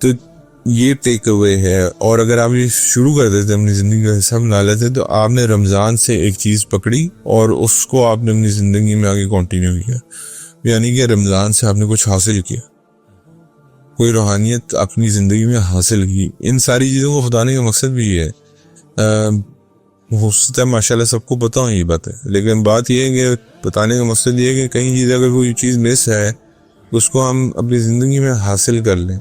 تو یہ ٹیک اوے ہے. اور اگر آپ یہ شروع کر دیتے اپنی زندگی کا حصہ بنا لیتے تو آپ نے رمضان سے ایک چیز پکڑی اور اس کو آپ نے اپنی زندگی میں آگے کنٹینیو کیا. یعنی کہ رمضان سے آپ نے کچھ حاصل کیا, کوئی روحانیت اپنی زندگی میں حاصل کی. ان ساری چیزوں کو بتانے کا مقصد بھی یہ ہے. ہو سکتا ہے ماشاء اللہ سب کو پتہ ہو یہ بات ہے, لیکن بات یہ ہے کہ بتانے کا مقصد یہ ہے کہ کہیں چیز اگر کوئی چیز مس ہے اس کو ہم اپنی زندگی میں حاصل کر لیں.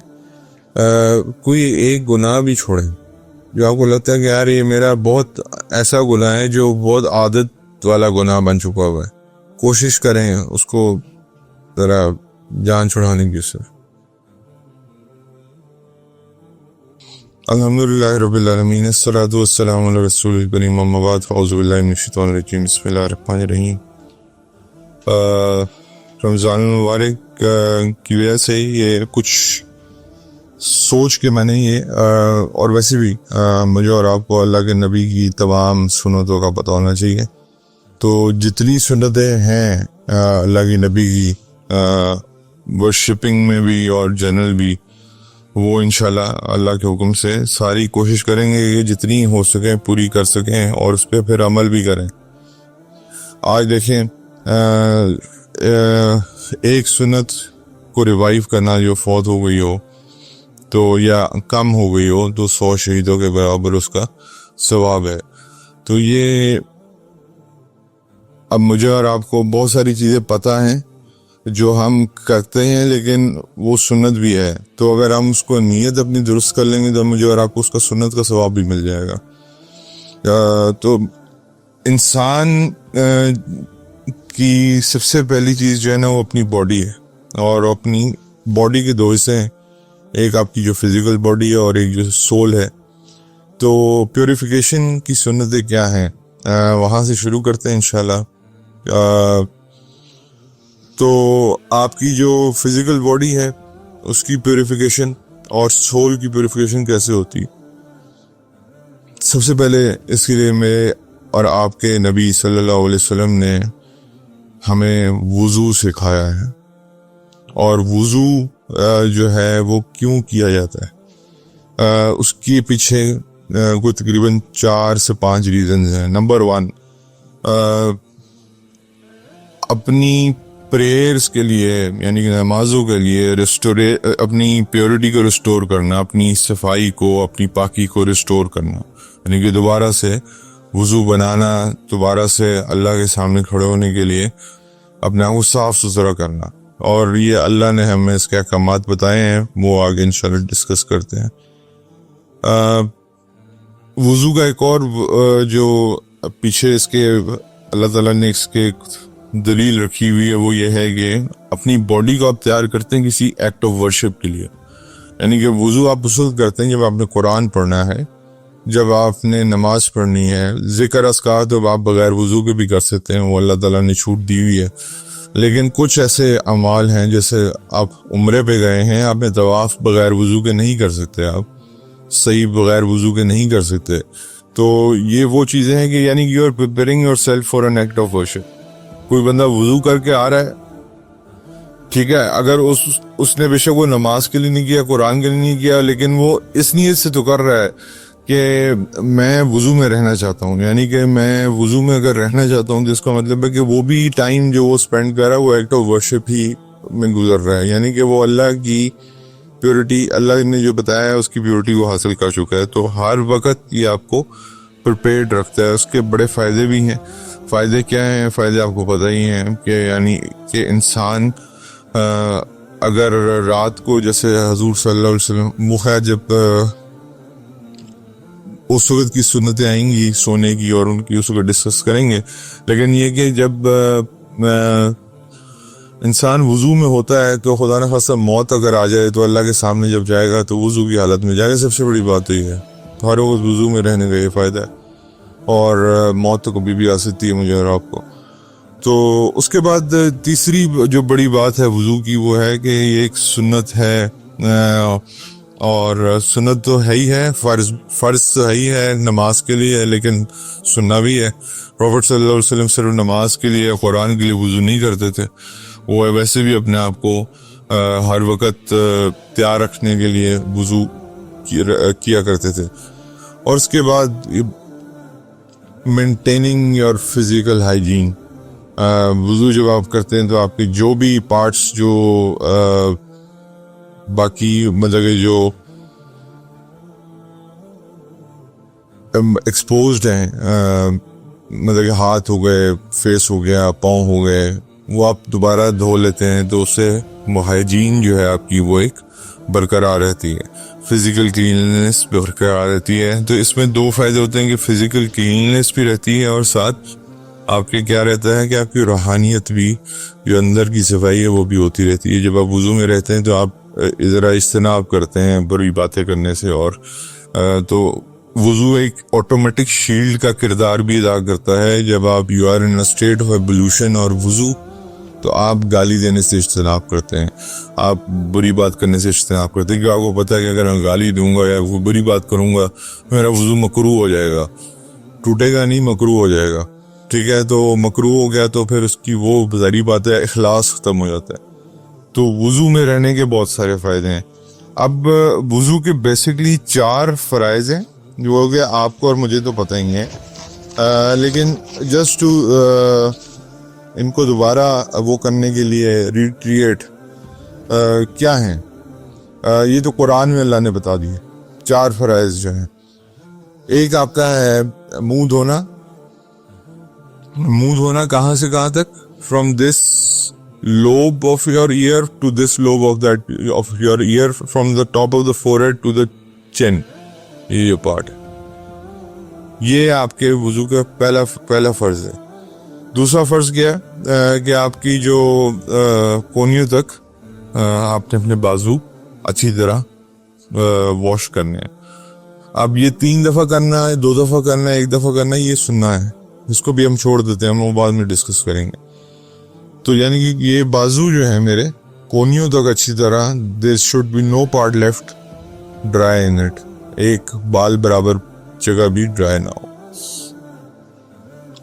کوئی ایک گناہ بھی چھوڑیں جو آپ کو لگتا ہے کہ یار یہ میرا بہت ایسا گناہ ہے جو بہت عادت والا گناہ بن چکا ہوا ہے, کوشش کریں اس کو ذرا جان چھڑانے کی. اس سے الحمدللہ رب العالمین, الصلاۃ والسلام علی رسول الکریم, اما بعد, اعوذ باللہ من الشیطان الرجیم, بسم اللہ الرحمن الرحیم. رمضان المبارک کی وجہ سے یہ کچھ سوچ کے میں نے یہ اور ویسے بھی مجھے اور آپ کو اللہ کے نبی کی تمام سنتوں کا پتہ ہونا چاہیے. تو جتنی سنتیں ہیں اللہ کی نبی کی ورشپنگ میں بھی اور جنرل بھی, وہ انشاءاللہ اللہ کے حکم سے ساری کوشش کریں گے کہ جتنی ہو سکیں پوری کر سکیں اور اس پہ پھر عمل بھی کریں. آج دیکھیں ایک سنت کو ریوائیو کرنا جو فوت ہو گئی ہو تو یا کم ہو گئی ہو تو 100 شہیدوں کے برابر اس کا ثواب ہے. تو یہ اب مجھے اور آپ کو بہت ساری چیزیں پتہ ہیں جو ہم کرتے ہیں لیکن وہ سنت بھی ہے, تو اگر ہم اس کو نیت اپنی درست کر لیں گے تو مجھے اور آپ کو اس کا سنت کا ثواب بھی مل جائے گا. تو انسان کی سب سے پہلی چیز جو ہے نا وہ اپنی باڈی ہے, اور اپنی باڈی کے 2 حصے ہیں, ایک آپ کی جو فزیکل باڈی ہے اور ایک جو سول ہے. تو پیوریفیکیشن کی سنتیں کیا ہیں وہاں سے شروع کرتے ہیں انشاءاللہ. تو آپ کی جو فزیکل باڈی ہے اس کی پیوریفیکیشن اور سول کی پیوریفیکیشن کیسے ہوتی. سب سے پہلے اس کے لیے میرے اور آپ کے نبی صلی اللہ علیہ وسلم نے ہمیں وضو سکھایا ہے, اور وضو جو ہے وہ کیوں کیا جاتا ہے اس کے پیچھے کوئی تقریباً 4 سے 5 ریزنز ہیں. نمبر 1, اپنی پریئرز کے لیے یعنی کہ نمازوں کے لیے اپنی پیورٹی کو ریسٹور کرنا, اپنی صفائی کو, اپنی پاکی کو ریسٹور کرنا, یعنی کہ دوبارہ سے وضو بنانا, دوبارہ سے اللہ کے سامنے کھڑے ہونے کے لیے اپنے آپ کو صاف ستھرا کرنا. اور یہ اللہ نے ہمیں اس کے احکامات بتائے ہیں, وہ آگے انشاءاللہ ڈسکس کرتے ہیں. وضو کا ایک اور جو پیچھے اس کے اللہ تعالیٰ نے اس کے دلیل رکھی ہوئی ہے وہ یہ ہے کہ اپنی باڈی کو آپ تیار کرتے ہیں کسی ایکٹ آف ورشپ کے لیے. یعنی کہ وضو آپ اس وقت کرتے ہیں جب آپ نے قرآن پڑھنا ہے, جب آپ نے نماز پڑھنی ہے. ذکر اذکار تو آپ بغیر وضو کے بھی کر سکتے ہیں, وہ اللہ تعالیٰ نے چھوٹ دی ہوئی ہے. لیکن کچھ ایسے اعمال ہیں جیسے آپ عمرے پہ گئے ہیں, آپ نے طواف بغیر وضو کے نہیں کر سکتے, آپ صحیح بغیر وضو کے نہیں کر سکتے. تو یہ وہ چیزیں ہیں کہ یعنی کہ you are preparing yourself for an act of worship. کوئی بندہ وضو کر کے آ رہا ہے, ٹھیک ہے, اگر اس نے بے شک وہ نماز کے لیے نہیں کیا, قرآن کے لیے نہیں کیا, لیکن وہ اس نیت سے تو کر رہا ہے کہ میں وضو میں رہنا چاہتا ہوں, یعنی کہ میں وضو میں اگر رہنا چاہتا ہوں تو اس کا مطلب ہے کہ وہ بھی ٹائم جو وہ اسپینڈ کر رہا ہے وہ ایکٹ آف ورشپ ہی میں گزر رہا ہے. یعنی کہ وہ اللہ کی پیورٹی, اللہ نے جو بتایا ہے اس کی پیورٹی کو حاصل کر چکا ہے. تو ہر وقت یہ آپ کو پریپیئرڈ رکھتا ہے. اس کے بڑے فائدے بھی ہیں. فائدے کیا ہیں؟ فائدے آپ کو پتہ ہی ہیں کہ یعنی کہ انسان اگر رات کو جیسے حضور صلی اللہ علیہ وسلم مخیر جب اس وقت کی سنتیں آئیں گی سونے کی اور ان کی اس وقت ڈسکس کریں گے, لیکن یہ کہ جب انسان وضو میں ہوتا ہے تو خدا نخواستہ موت اگر آ جائے تو اللہ کے سامنے جب جائے گا تو وضو کی حالت میں جائے گا. سب سے بڑی بات تو یہ ہے, ہر وقت وضو میں رہنے کا یہ فائدہ ہے, اور موت تو کبھی بھی آ سکتی ہے مجھے اور آپ کو. تو اس کے بعد تیسری جو بڑی بات ہے وضو کی وہ ہے کہ یہ ایک سنت ہے, اور سنت تو ہے ہی ہے, فرض تو ہے ہی ہے نماز کے لیے, لیکن سننا بھی ہے. پروفیٹ صلی اللہ علیہ وسلم صرف نماز کے لیے قرآن کے لیے وضو نہیں کرتے تھے, وہ ویسے بھی اپنے آپ کو ہر وقت تیار رکھنے کے لیے وضو کیا کرتے تھے. اور اس کے بعد مینٹیننگ یور فزیکل ہائیجین. وضو جب آپ کرتے ہیں تو آپ کے جو بھی پارٹس جو باقی مطلب کہ جو ایکسپوزڈ ہیں, مطلب کہ ہاتھ ہو گئے, فیس ہو گیا, پاؤں ہو گئے, وہ آپ دوبارہ دھو لیتے ہیں تو اس سے ہائیجین جو ہے آپ کی وہ ایک برقرار رہتی ہے, فزیکل کلیننس برقرار رہتی ہے. تو اس میں دو فائدے ہوتے ہیں کہ فزیکل کلیننس بھی رہتی ہے اور ساتھ آپ کے کیا رہتا ہے کہ آپ کی روحانیت بھی, جو اندر کی صفائی ہے وہ بھی ہوتی رہتی ہے. جب آپ وضو میں رہتے ہیں تو آپ ذرا اجتناب کرتے ہیں بری باتیں کرنے سے, اور تو وضو ایک آٹومیٹک شیلڈ کا کردار بھی ادا کرتا ہے. جب آپ you are in state of ablution اور وضو, تو آپ گالی دینے سے اجتناب کرتے ہیں, آپ بری بات کرنے سے اجتناب کرتے ہیں, کیونکہ آپ کو پتہ ہے کہ اگر میں گالی دوں گا یا وہ بری بات کروں گا میرا وضو مکروہ ہو جائے گا, ٹوٹے گا نہیں, مکروہ ہو جائے گا. ٹھیک ہے, تو مکروہ ہو گیا تو پھر اس کی وہ ظاہری بات ہے اخلاص ختم ہو جاتا ہے. تو وضو میں رہنے کے بہت سارے فائدے ہیں. اب وضو کے بیسکلی 4 فرائض ہیں جو کہ آپ کو اور مجھے تو پتہ ہی ہے, لیکن جسٹ ٹو ان کو دوبارہ وہ کرنے کے لیے ریٹریٹ کیا ہیں, یہ تو قرآن میں اللہ نے بتا دیے 4 فرائض جو ہیں. ایک آپ کا ہے منہ دھونا. منہ دھونا کہاں سے کہاں تک, from this lobe of your ear to this lobe of your ear, from the top of the forehead to the chin. یہ پارٹ ہے, یہ آپ کے وضو کا پہلا فرض ہے. دوسرا فرض کیا ہے کہ آپ کی جو کونیوں تک آپ نے اپنے بازو اچھی طرح واش کرنے ہیں. اب یہ 3 دفعہ کرنا ہے, 2 دفعہ کرنا ہے, 1 دفعہ کرنا ہے, یہ سننا ہے. اس کو بھی ہم چھوڑ دیتے ہیں, ہم وہ بعد میں ڈسکس کریں گے. تو یعنی کہ یہ بازو جو ہے میرے کونیوں تک اچھی طرح, there should be no part left dry in it, ایک بال برابر جگہ بھی ڈرائی نہ ہو.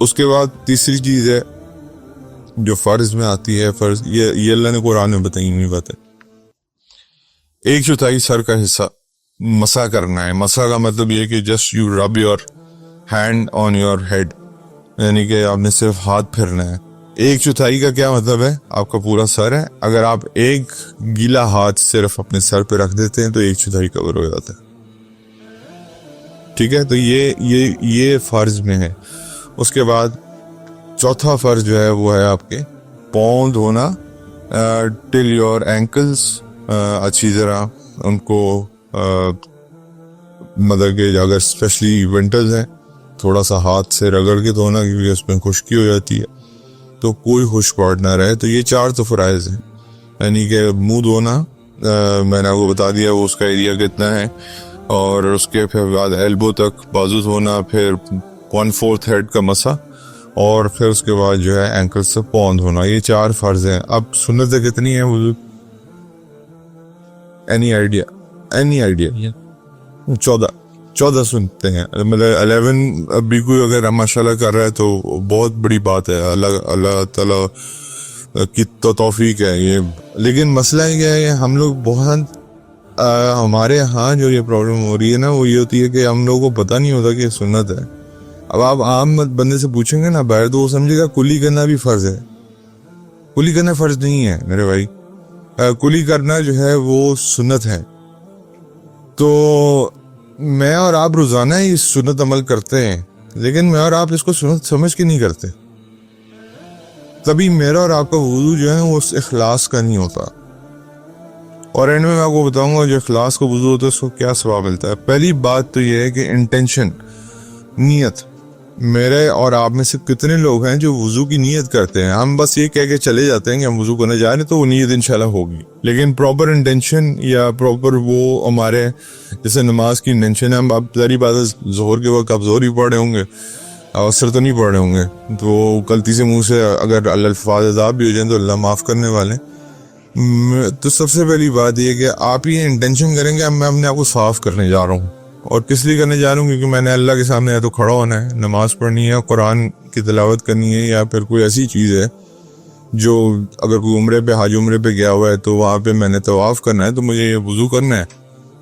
اس کے بعد تیسری چیز ہے جو فرض میں آتی ہے, فرض یہ اللہ نے قرآن میں بتائی ہوئی بات ہے, 1/4 سر کا حصہ مسح کرنا ہے. مسح کا مطلب یہ کہ just you rub your hand on your head, یعنی کہ آپ نے صرف ہاتھ پھیرنا ہے. 1/4 کا کیا مطلب ہے, آپ کا پورا سر ہے. اگر آپ ایک گیلا ہاتھ صرف اپنے سر پہ رکھ دیتے ہیں تو 1/4 کور ہو جاتا ہے. ٹھیک ہے, تو یہ فرض میں ہے. اس کے بعد چوتھا فرض جو ہے وہ ہے آپ کے پاؤں دھونا ٹل یور اینکلز, اچھی طرح ان کو مطلب کہ اگر اسپیشلی ونٹرز ہیں تھوڑا سا ہاتھ سے رگڑ کے دھونا, کیونکہ اس میں خشکی ہو جاتی ہے تو کوئی خشک پارٹ نہ رہے. تو یہ 4 تو فرائض ہیں, یعنی کہ منہ دھونا میں نے آپ کو بتا دیا وہ اس کا ایریا کتنا ہے, اور اس کے پھر بعد ایلبو تک بازو دھونا, پھر 1/4 ہیڈ کا مسا, اور پھر اس کے بعد جو ہے اینکل سے پاؤں دھونا. یہ 4 فرض ہیں. اب سنتیں کتنی ہیں وضو, اینی آئیڈیا 14 سنتے ہیں, مطلب 11 ابھی کوئی اگر ماشاءاللہ کر رہا ہے تو بہت بڑی بات ہے, اللہ تعالیٰ کی تو توفیق ہے یہ. لیکن مسئلہ یہ ہے کہ ہم لوگ بہت ہمارے ہاں جو یہ پرابلم ہو رہی ہے نا, وہ یہ ہوتی ہے کہ ہم لوگوں کو پتہ نہیں ہوتا کہ یہ سنت ہے. اب آپ عام بندے سے پوچھیں گے نا باہر تو وہ سمجھے گا کلی کرنا بھی فرض ہے. کلی کرنا فرض نہیں ہے میرے بھائی, کلی کرنا جو ہے وہ سنت ہے. تو میں اور آپ روزانہ ہی سنت عمل کرتے ہیں, لیکن میں اور آپ اس کو سنت سمجھ کے نہیں کرتے. تبھی میرا اور آپ کا وضو جو ہے وہ اس اخلاص کا نہیں ہوتا. اور اینڈ میں آپ کو بتاؤں گا جو اخلاص کا وضو ہوتا ہے اس کو کیا ثواب ملتا ہے. پہلی بات تو یہ ہے کہ انٹینشن, نیت. میرے اور آپ میں سے کتنے لوگ ہیں جو وضو کی نیت کرتے ہیں, ہم بس یہ کہہ کے چلے جاتے ہیں کہ ہم وضو کرنے جا رہے ہیں تو وہ نیت انشاءاللہ ہوگی, لیکن پراپر انٹینشن یا پراپر وہ ہمارے جیسے نماز کی انٹینشن ہے. ہم اب ظاہری بات ہے ظہر کے وقت آپ ظہر ہی پڑھ رہے ہوں گے, اثر تو نہیں پڑھ رہے ہوں گے, تو غلطی سے منہ سے اگر الفاظ عذاب بھی ہو جائیں تو اللہ معاف کرنے والے. تو سب سے پہلی بات یہ کہ آپ یہ انٹینشن کریں گے میں اپنے آپ کو صاف کرنے جا رہا ہوں, اور کس لیے کرنے جا رہا ہوں, کیونکہ میں نے اللہ کے سامنے یا تو کھڑا ہونا ہے, نماز پڑھنی ہے, قرآن کی تلاوت کرنی ہے, یا پھر کوئی ایسی چیز ہے جو اگر کوئی عمرے پہ حج عمرے پہ گیا ہوا ہے تو وہاں پہ میں نے طواف کرنا ہے تو مجھے یہ وضو کرنا ہے،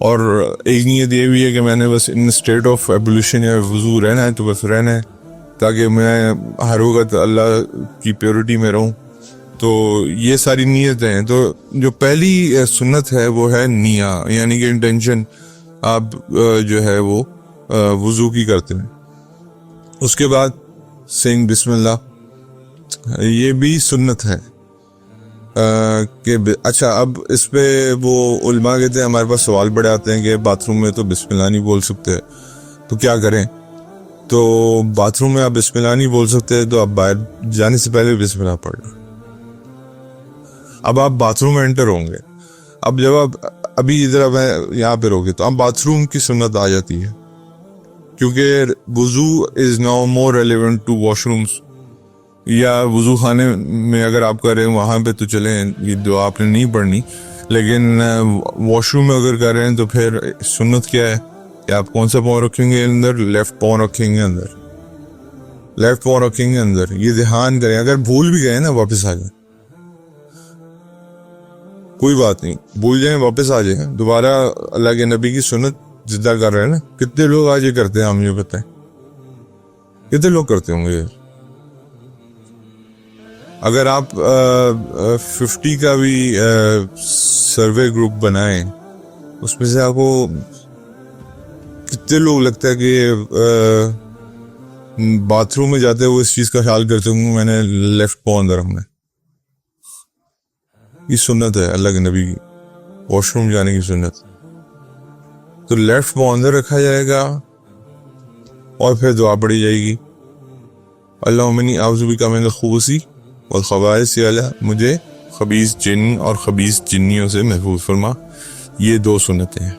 اور ایک نیت یہ بھی ہے کہ میں نے بس ان اسٹیٹ آف ایبولیشن یا وضو رہنا ہے، تو بس رہنا ہے تاکہ میں ہر وقت اللہ کی پیورٹی میں رہوں. تو یہ ساری نیتیں ہیں. تو جو پہلی سنت ہے وہ ہے نیا، یعنی کہ انٹینشن آپ جو ہے وہ وضو کی کرتے ہیں. اس کے بعد سینگ بسم اللہ، یہ بھی سنت ہے کہ اچھا اب اس پہ وہ علماء کہتے ہیں، ہمارے پاس سوال بڑے آتے ہیں کہ باتھ روم میں تو بسم اللہ نہیں بول سکتے تو کیا کریں. تو باتھ روم میں آپ بسم اللہ نہیں بول سکتے تو آپ باہر جانے سے پہلے بسم اللہ پڑھ لیں. اب آپ باتھ روم میں انٹر ہوں گے، اب جب آپ ابھی ادھر اب یہاں پہ رہو گے تو اب باتھ روم کی سنت آ جاتی ہے، کیونکہ وضو is now more relevant to washrooms. یا وضو خانے میں اگر آپ کر رہے ہیں وہاں پہ تو چلیں یہ دعا آپ نے نہیں پڑھنی، لیکن واش روم میں اگر کر رہے ہیں تو پھر سنت کیا ہے کہ آپ کون سا پاؤں رکھیں گے اندر؟ لیفٹ پاؤں رکھیں گے اندر، لیفٹ پاؤں رکھیں گے اندر. یہ دھیان کریں، اگر بھول بھی گئے نا واپس آ جائیں، کوئی بات نہیں، بھول جائیں واپس آ جائیں. دوبارہ اللہ کے نبی کی سنت زندہ کر رہے ہیں نا. کتنے لوگ آج یہ کرتے ہیں؟ ہم یہ بتائیں کتنے لوگ کرتے ہوں گے؟ اگر آپ 50 کا بھی سروے گروپ بنائیں، اس میں سے آپ کو کتنے لوگ لگتا ہے کہ باتھ روم میں جاتے ہوئے اس چیز کا خیال کرتے ہوں میں نے لیفٹ پاؤں اندر رکھنا ہے؟ یہ سنت ہے اللہ کے نبی کی، واش روم جانے کی سنت. تو لیفٹ پاؤں اندر رکھا جائے گا اور پھر دعا پڑھی جائے گی، اللہم انی اعوذ بک من الخبث والخبائث، یا اللہ مجھے خبیث جن اور خبیث جنیوں سے محفوظ فرما. یہ 2 سنتیں ہیں.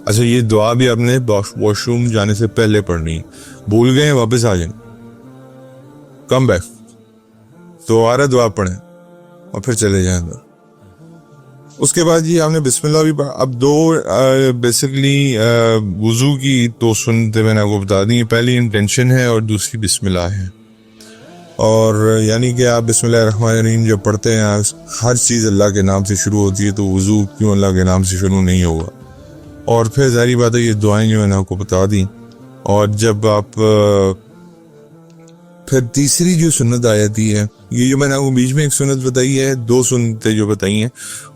اچھا یہ دعا بھی آپ نے واش روم جانے سے پہلے پڑھنی ہے. بھول گئے واپس آ جائیں، کم بیک دوبارہ دعا پڑھیں اور پھر چلے جائیں اندر. اس کے بعد آپ نے بسم اللہ بھی پڑھا. اب 2 بیسکلی وضو کی 2 سنتیں میں نے آپ کو بتا دی. پہلی انٹینشن ہے اور دوسری بسم اللہ ہے. اور یعنی کہ آپ بسم اللہ الرحمن الرحیم جب پڑھتے ہیں، ہر چیز اللہ کے نام سے شروع ہوتی ہے، تو وضو کیوں اللہ کے نام سے شروع نہیں ہوگا؟ اور پھر ظاہری بات ہے یہ دعائیں جو میں نے آپ کو بتا دی. اور جب آپ پھر تیسری جو سنت آ جاتی ہے، یہ جو میں نے آپ کو بیچ میں ایک سنت بتائی ہے، 2 سنتیں جو بتائی ہیں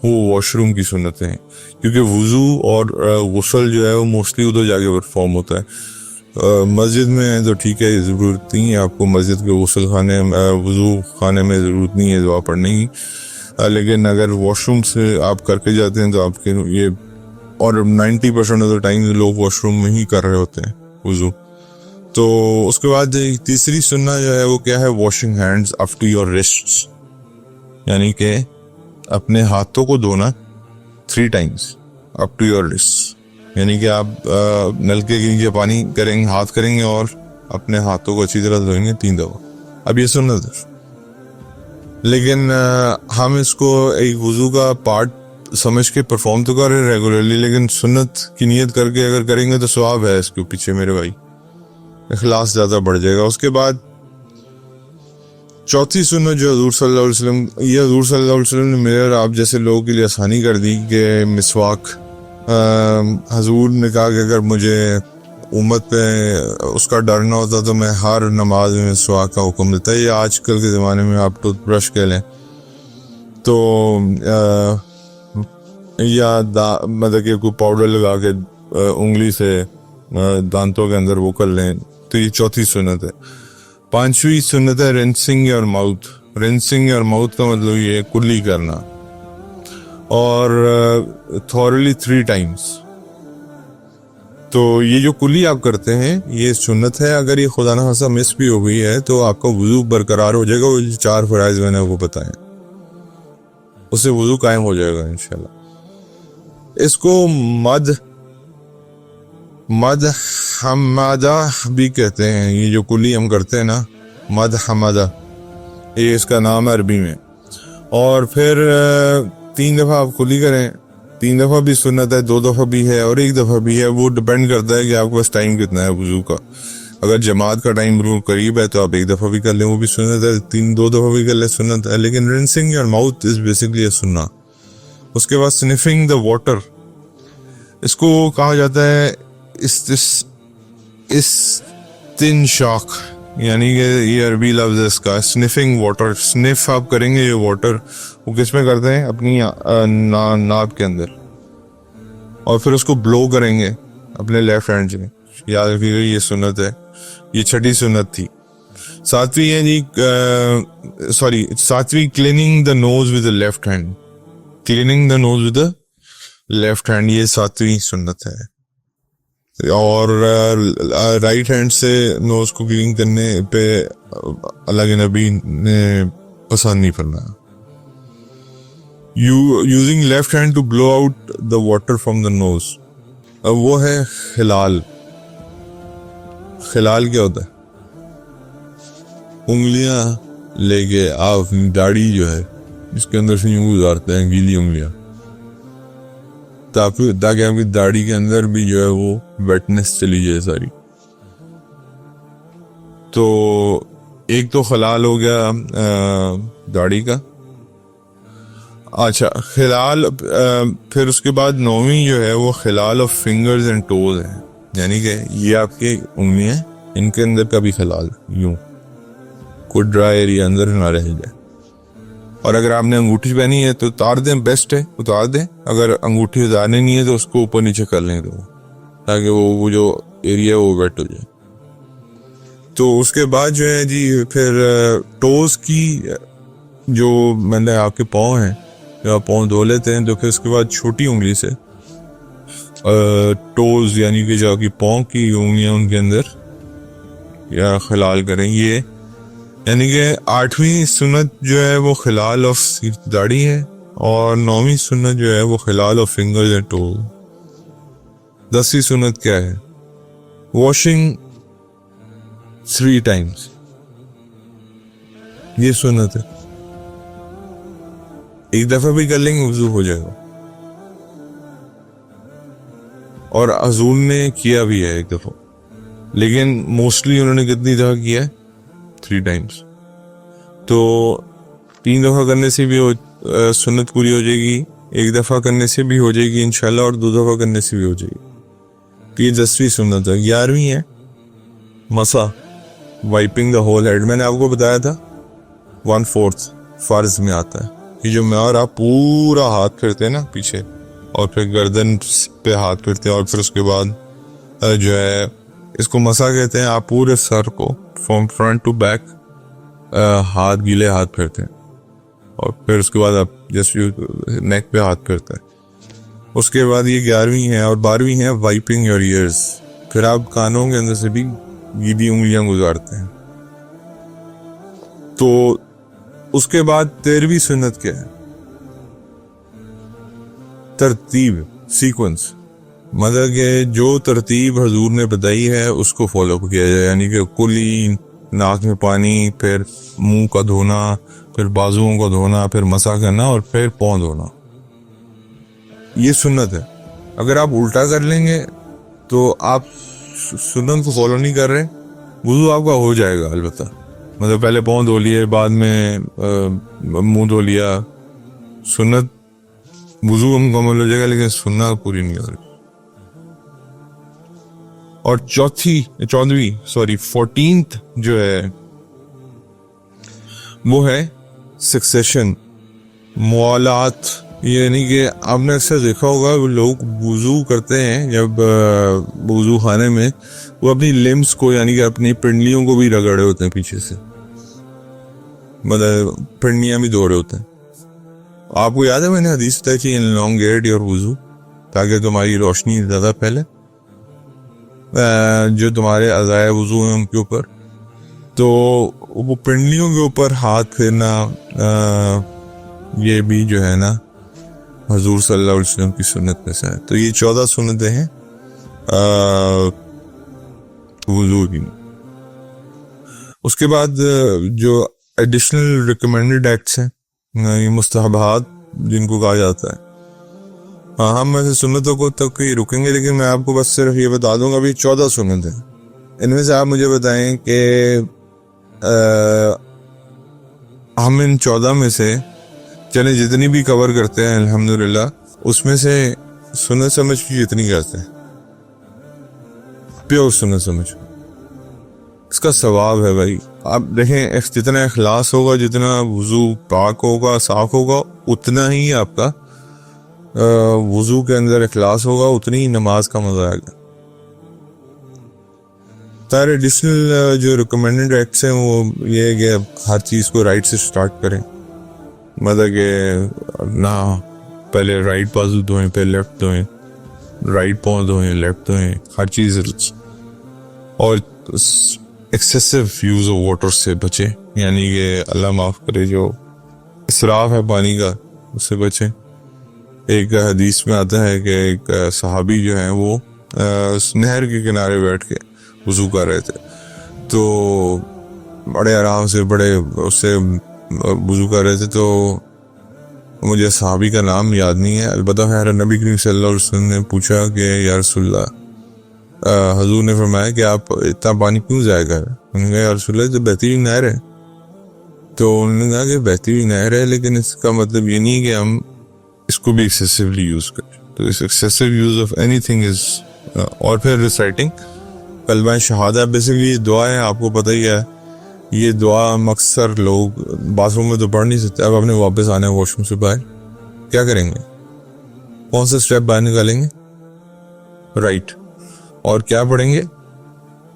وہ واش روم کی سنتیں ہیں، کیونکہ وضو اور غسل جو ہے وہ موسٹلی ادھر جا کے پرفارم ہوتا ہے. مسجد میں تو ٹھیک ہے، ضرورت نہیں ہے آپ کو مسجد کے غسل خانے وضو خانے میں ضرورت نہیں ہے دعا پڑھنے کی. لیکن اگر واش روم سے آپ کر کے جاتے ہیں تو آپ کے یہ، اور 90% آف دا ٹائم لوگ واش روم میں ہی کر رہے ہوتے ہیں وضو. تو اس کے بعد تیسری سننا جو ہے وہ کیا ہے؟ Washing hands after your rests, یعنی کہ اپنے ہاتھوں کو دھونا 3 ٹائمز آفٹر یور ریسٹ. یعنی کہ آپ نلکے کے نیچے پانی کریں گے، ہاتھ کریں گے اور اپنے ہاتھوں کو اچھی طرح دھوئیں گے 3 دفعہ. اب یہ سنت ہے، لیکن ہم اس کو ایک وضو کا پارٹ سمجھ کے پرفارم تو کر رہے ہیں ریگولرلی، لیکن سنت کی نیت کر کے اگر کریں گے تو ثواب ہے اس کے پیچھے میرے بھائی، اخلاص زیادہ بڑھ جائے گا. اس کے بعد چوتھی سنت جو حضور صلی اللہ علیہ وسلم، یہ حضور صلی اللہ علیہ وسلم نے میرے اور آپ جیسے لوگوں کے لیے آسانی کر دی کہ مسواک. حضور نے کہا کہ اگر مجھے امت پہ اس کا ڈر نہ ہوتا تو میں ہر نماز میں مسواک کا حکم دیتا. یہ آج کل کے زمانے میں آپ ٹوتھ برش کہہ لیں تو یا مطلب کہ کوئی پاؤڈر لگا کے انگلی سے دانتوں کے اندر وہ کر لیں. تو یہ چوتھی سنت ہے. 5ویں سنت ہے رنسنگ یور ماؤتھ. رنسنگ یور ماؤتھ کا مطلب یہ ہے کلی کرنا، اور تھورلی 3 ٹائمز. تو یہ جو کلی آپ کرتے ہیں یہ سنت ہے. اگر یہ خدا نہ خاصہ مس بھی ہو گئی ہے تو آپ کا وضو برقرار ہو جائے گا. وہ 4 فرائض میں نے وہ بتائے، اس سے وضو قائم ہو جائے گا انشاءاللہ. اس کو مد حمادہ بھی کہتے ہیں. یہ جو کلی ہم کرتے ہیں نا، مد حمادہ، یہ اس کا نام ہے عربی میں. اور پھر 3 دفعہ آپ کلی کریں. 3 دفعہ بھی سنت ہے، 2 دفعہ بھی ہے اور 1 دفعہ بھی ہے. وہ ڈپینڈ کرتا ہے کہ آپ کے پاس ٹائم کتنا ہے وضو کا. اگر جماعت کا ٹائم قریب ہے تو آپ ایک دفعہ بھی کر لیں, وہ بھی سنت ہے, 2 دفعہ بھی کر لیں سنت ہے, لیکن رنسنگ یور ماؤتھ از بیسکلی سننا. اس کے بعد سنفنگ دا واٹر, اس کو کہا جاتا ہے استنشاق, یعنی کہ یہ عربی لفظ ہے اس کا, سنفنگ واٹر. سنف آپ کریں گے یہ واٹر, وہ کس میں کرتے ہیں, اپنی ناک کے اندر, اور پھر اس کو بلو کریں گے اپنے لیفٹ ہینڈ سے. یاد رکھیے گا یہ سنت ہے, یہ 6ٹھی سنت تھی. 7ویں ہے جی, 7ویں cleaning the nose with the left hand, cleaning the nose with the left hand, یہ 7ویں سنت ہے. اور رائٹ ہینڈ سے نوز کو کلین کرنے پہ اللہ کے نبی نے پسند نہیں فرمایا. Using left hand to blow out the water from the nose, وہ ہے خلال. خلال کیا ہوتا ہے, انگلیاں لے کے آپ اپنی داڑھی جو ہے اس کے اندر سے یوں گزارتے ہیں, گیلی انگلیاں, تاکہ آپ کی داڑھی کے اندر بھی جو ہے وہ ویٹنس چلی جائے ساری. تو ایک تو خلال ہو گیا داڑھی کا. اچھا خلال, پھر اس کے بعد 9ویں جو ہے وہ خلال آف فنگرز اینڈ ٹوز ہے, یعنی کہ یہ آپ کی انگلیاں, ان کے اندر کا بھی خلال, یوں کوئی ڈرائی ایریا اندر نہ رہ جائے. اور اگر آپ نے انگوٹھی پہنی ہے تو اتار دیں, بیسٹ ہے اتار دیں. اگر انگوٹھی اتارنی نہیں ہے تو اس کو اوپر نیچے کر لیں, تو تاکہ وہ جو ایریا وہ ویٹ ہو جائے. تو اس کے بعد جو ہے جی پھر ٹوز کی, جو میں آپ کے پاؤں ہیں, جب آپ پاؤں دھو لیتے ہیں تو پھر اس کے بعد چھوٹی انگلی سے ٹوز یعنی کہ جو آپ کی پاؤں کی انگلیاں ان کے اندر یا خلال کریں. یہ یعنی کہ 8ویں سنت جو ہے وہ خلال آف داڑھی ہے, اور 9ویں سنت جو ہے وہ خلال آف فنگرز اینڈ ٹوز. 10ویں سنت کیا ہے, واشنگ 3 times, یہ سنت ہے. ایک دفعہ بھی کر لیں گے وضو ہو جائے گا. اور حضور نے کیا بھی ہے ایک دفعہ, لیکن موسٹلی انہوں نے کتنی دفعہ کیا ہے, 3 times. تو 3 دفعہ کرنے سے بھی سنت پوری ہو جائے گی, 1 دفعہ کرنے سے بھی ہو جائے گی انشاءاللہ, اور 2 دفعہ کرنے سے بھی ہو جائے گی. تو یہ 10ویں سنت ہے. 11ویں ہے مسا, وائپنگ دا ہول ہیڈ. میں نے آپ کو بتایا تھا 1/4 فرض میں آتا ہے, یہ جو میں اور آپ پورا ہاتھ پھرتے ہیں نا پیچھے, اور پھر گردن پہ ہاتھ پھرتے ہیں, اور پھر اس کے بعد جو ہے اس کو مسا کہتے ہیں. آپ پورے سر کو فرام فرنٹ ٹو بیک ہاتھ, گیلے ہاتھ پھرتے ہیں, اور پھر اس کے بعد آپ جیسے نیک پہ ہاتھ پھرتے ہیں. اس کے بعد یہ 11ویں ہے. اور 12ویں ہے وائپنگ یور ایئرز, پھر آپ کانوں کے اندر سے بھی گیلی انگلیاں گزارتے ہیں. تو اس کے بعد 13ویں سنت کیا ہے, ترتیب, سیکوینس. مطلب کہ جو ترتیب حضور نے بتائی ہے اس کو فالو کیا جائے, یعنی کہ کلی ناک میں پانی, پھر منہ کا دھونا, پھر بازوؤں کو دھونا, پھر مسا کرنا, اور پھر پاؤں دھونا. یہ سنت ہے. اگر آپ الٹا کر لیں گے تو آپ سنت کو فالو نہیں کر رہے. وضو آپ کا ہو جائے گا البتہ, مطلب پہلے پاؤں دھو لیے, بعد میں منہ دھو لیا, سنت وضو مکمل ہو جائے گا, لیکن سنت پوری نہیں ہو رہی. اور 14th جو ہے وہ ہے سکسیشن, موالات. یعنی کہ آپ نے اکثر دیکھا ہوگا لوگ وضو کرتے ہیں جب وضو خانے میں, وہ اپنی لمبس کو یعنی کہ اپنی پنڈلیوں کو بھی رگڑے ہوتے ہیں پیچھے سے, مطلب پنڈلیاں بھی دھو رہے ہوتے ہیں. آپ کو یاد ہے میں نے حدیث بتائی تھی, elongate your وضو, تاکہ تمہاری روشنی زیادہ پھیلے جو تمہارے اعضائے وضو ہیں ان کے اوپر. تو وہ پنڈلیوں کے اوپر ہاتھ پھیرنا, یہ بھی جو ہے نا حضور صلی اللہ علیہ وسلم کی سنت میں سے ہے. تو یہ 14 سنتیں ہیں وضو کی. اس کے بعد جو ایڈیشنل ریکمینڈڈ ایکٹس ہیں, یہ مستحبات جن کو کہا جاتا ہے, ہم میں سے سنتوں کو تک ہی رکیں گے, لیکن میں آپ کو بس صرف یہ بتا دوں گا ابھی 14 سنت ہیں. ان میں سے آپ مجھے بتائیں کہ ہم ان 14 میں سے چلے جتنی بھی کور کرتے ہیں الحمدللہ اس میں سے سنت سمجھ کی جتنی کرتے ہیں پیور سنت سمجھ اس کا ثواب ہے بھائی. آپ دیکھیں جتنا اخلاص ہوگا جتنا وضو پاک ہوگا صاف ہوگا اتنا ہی آپ کا وضو کے اندر اخلاص ہوگا اتنی ہی نماز کا مزہ آئے گا. سارے ایڈیشنل جو ریکمینڈڈ ایکٹس ہیں وہ یہ ہے کہ ہر چیز کو رائٹ سے سٹارٹ کریں. مطلب کہ نہ پہلے رائٹ بازو دھوئیں پھر لیفٹ دھوئیں رائٹ پاؤں دھوئیں لیفٹ دھوئیں ہر چیز. اور ایکسیسو یوز آف واٹر سے بچیں یعنی کہ اللہ معاف کرے جو اسراف ہے پانی کا اس سے بچیں. ایک حدیث میں آتا ہے کہ ایک صحابی جو ہیں وہ نہر کے کنارے بیٹھ کے وضو کر رہے تھے تو بڑے آرام سے بڑے اس سے وضو کر رہے تھے. تو مجھے صحابی کا نام یاد نہیں ہے البتہ خیر نبی کریم صلی اللہ علیہ وسلم نے پوچھا کہ یا رسول اللہ حضور نے فرمایا کہ آپ اتنا پانی کیوں ضائع کر رہے ہیں. انہوں نے کہا یا رسول اللہ تو بہترین نہر ہے. تو انہوں نے کہا کہ بہترین نہر ہے لیکن اس کا مطلب یہ نہیں کہ ہم اس کو بھی ایکسیسیولی یوز کریں. تو اس excessive use of anything is اور پھر ریسائٹنگ کلمہ شہادہ بیسیکلی دعا ہے. آپ کو پتہ ہی ہے یہ دعا اکثر لوگ باتھ روم میں تو پڑھ نہیں سکتے. اب آپ نے واپس آنا ہے واش روم سے باہر کیا کریں گے کون سا اسٹیپ باہر نکالیں گے رائٹ اور کیا پڑھیں گے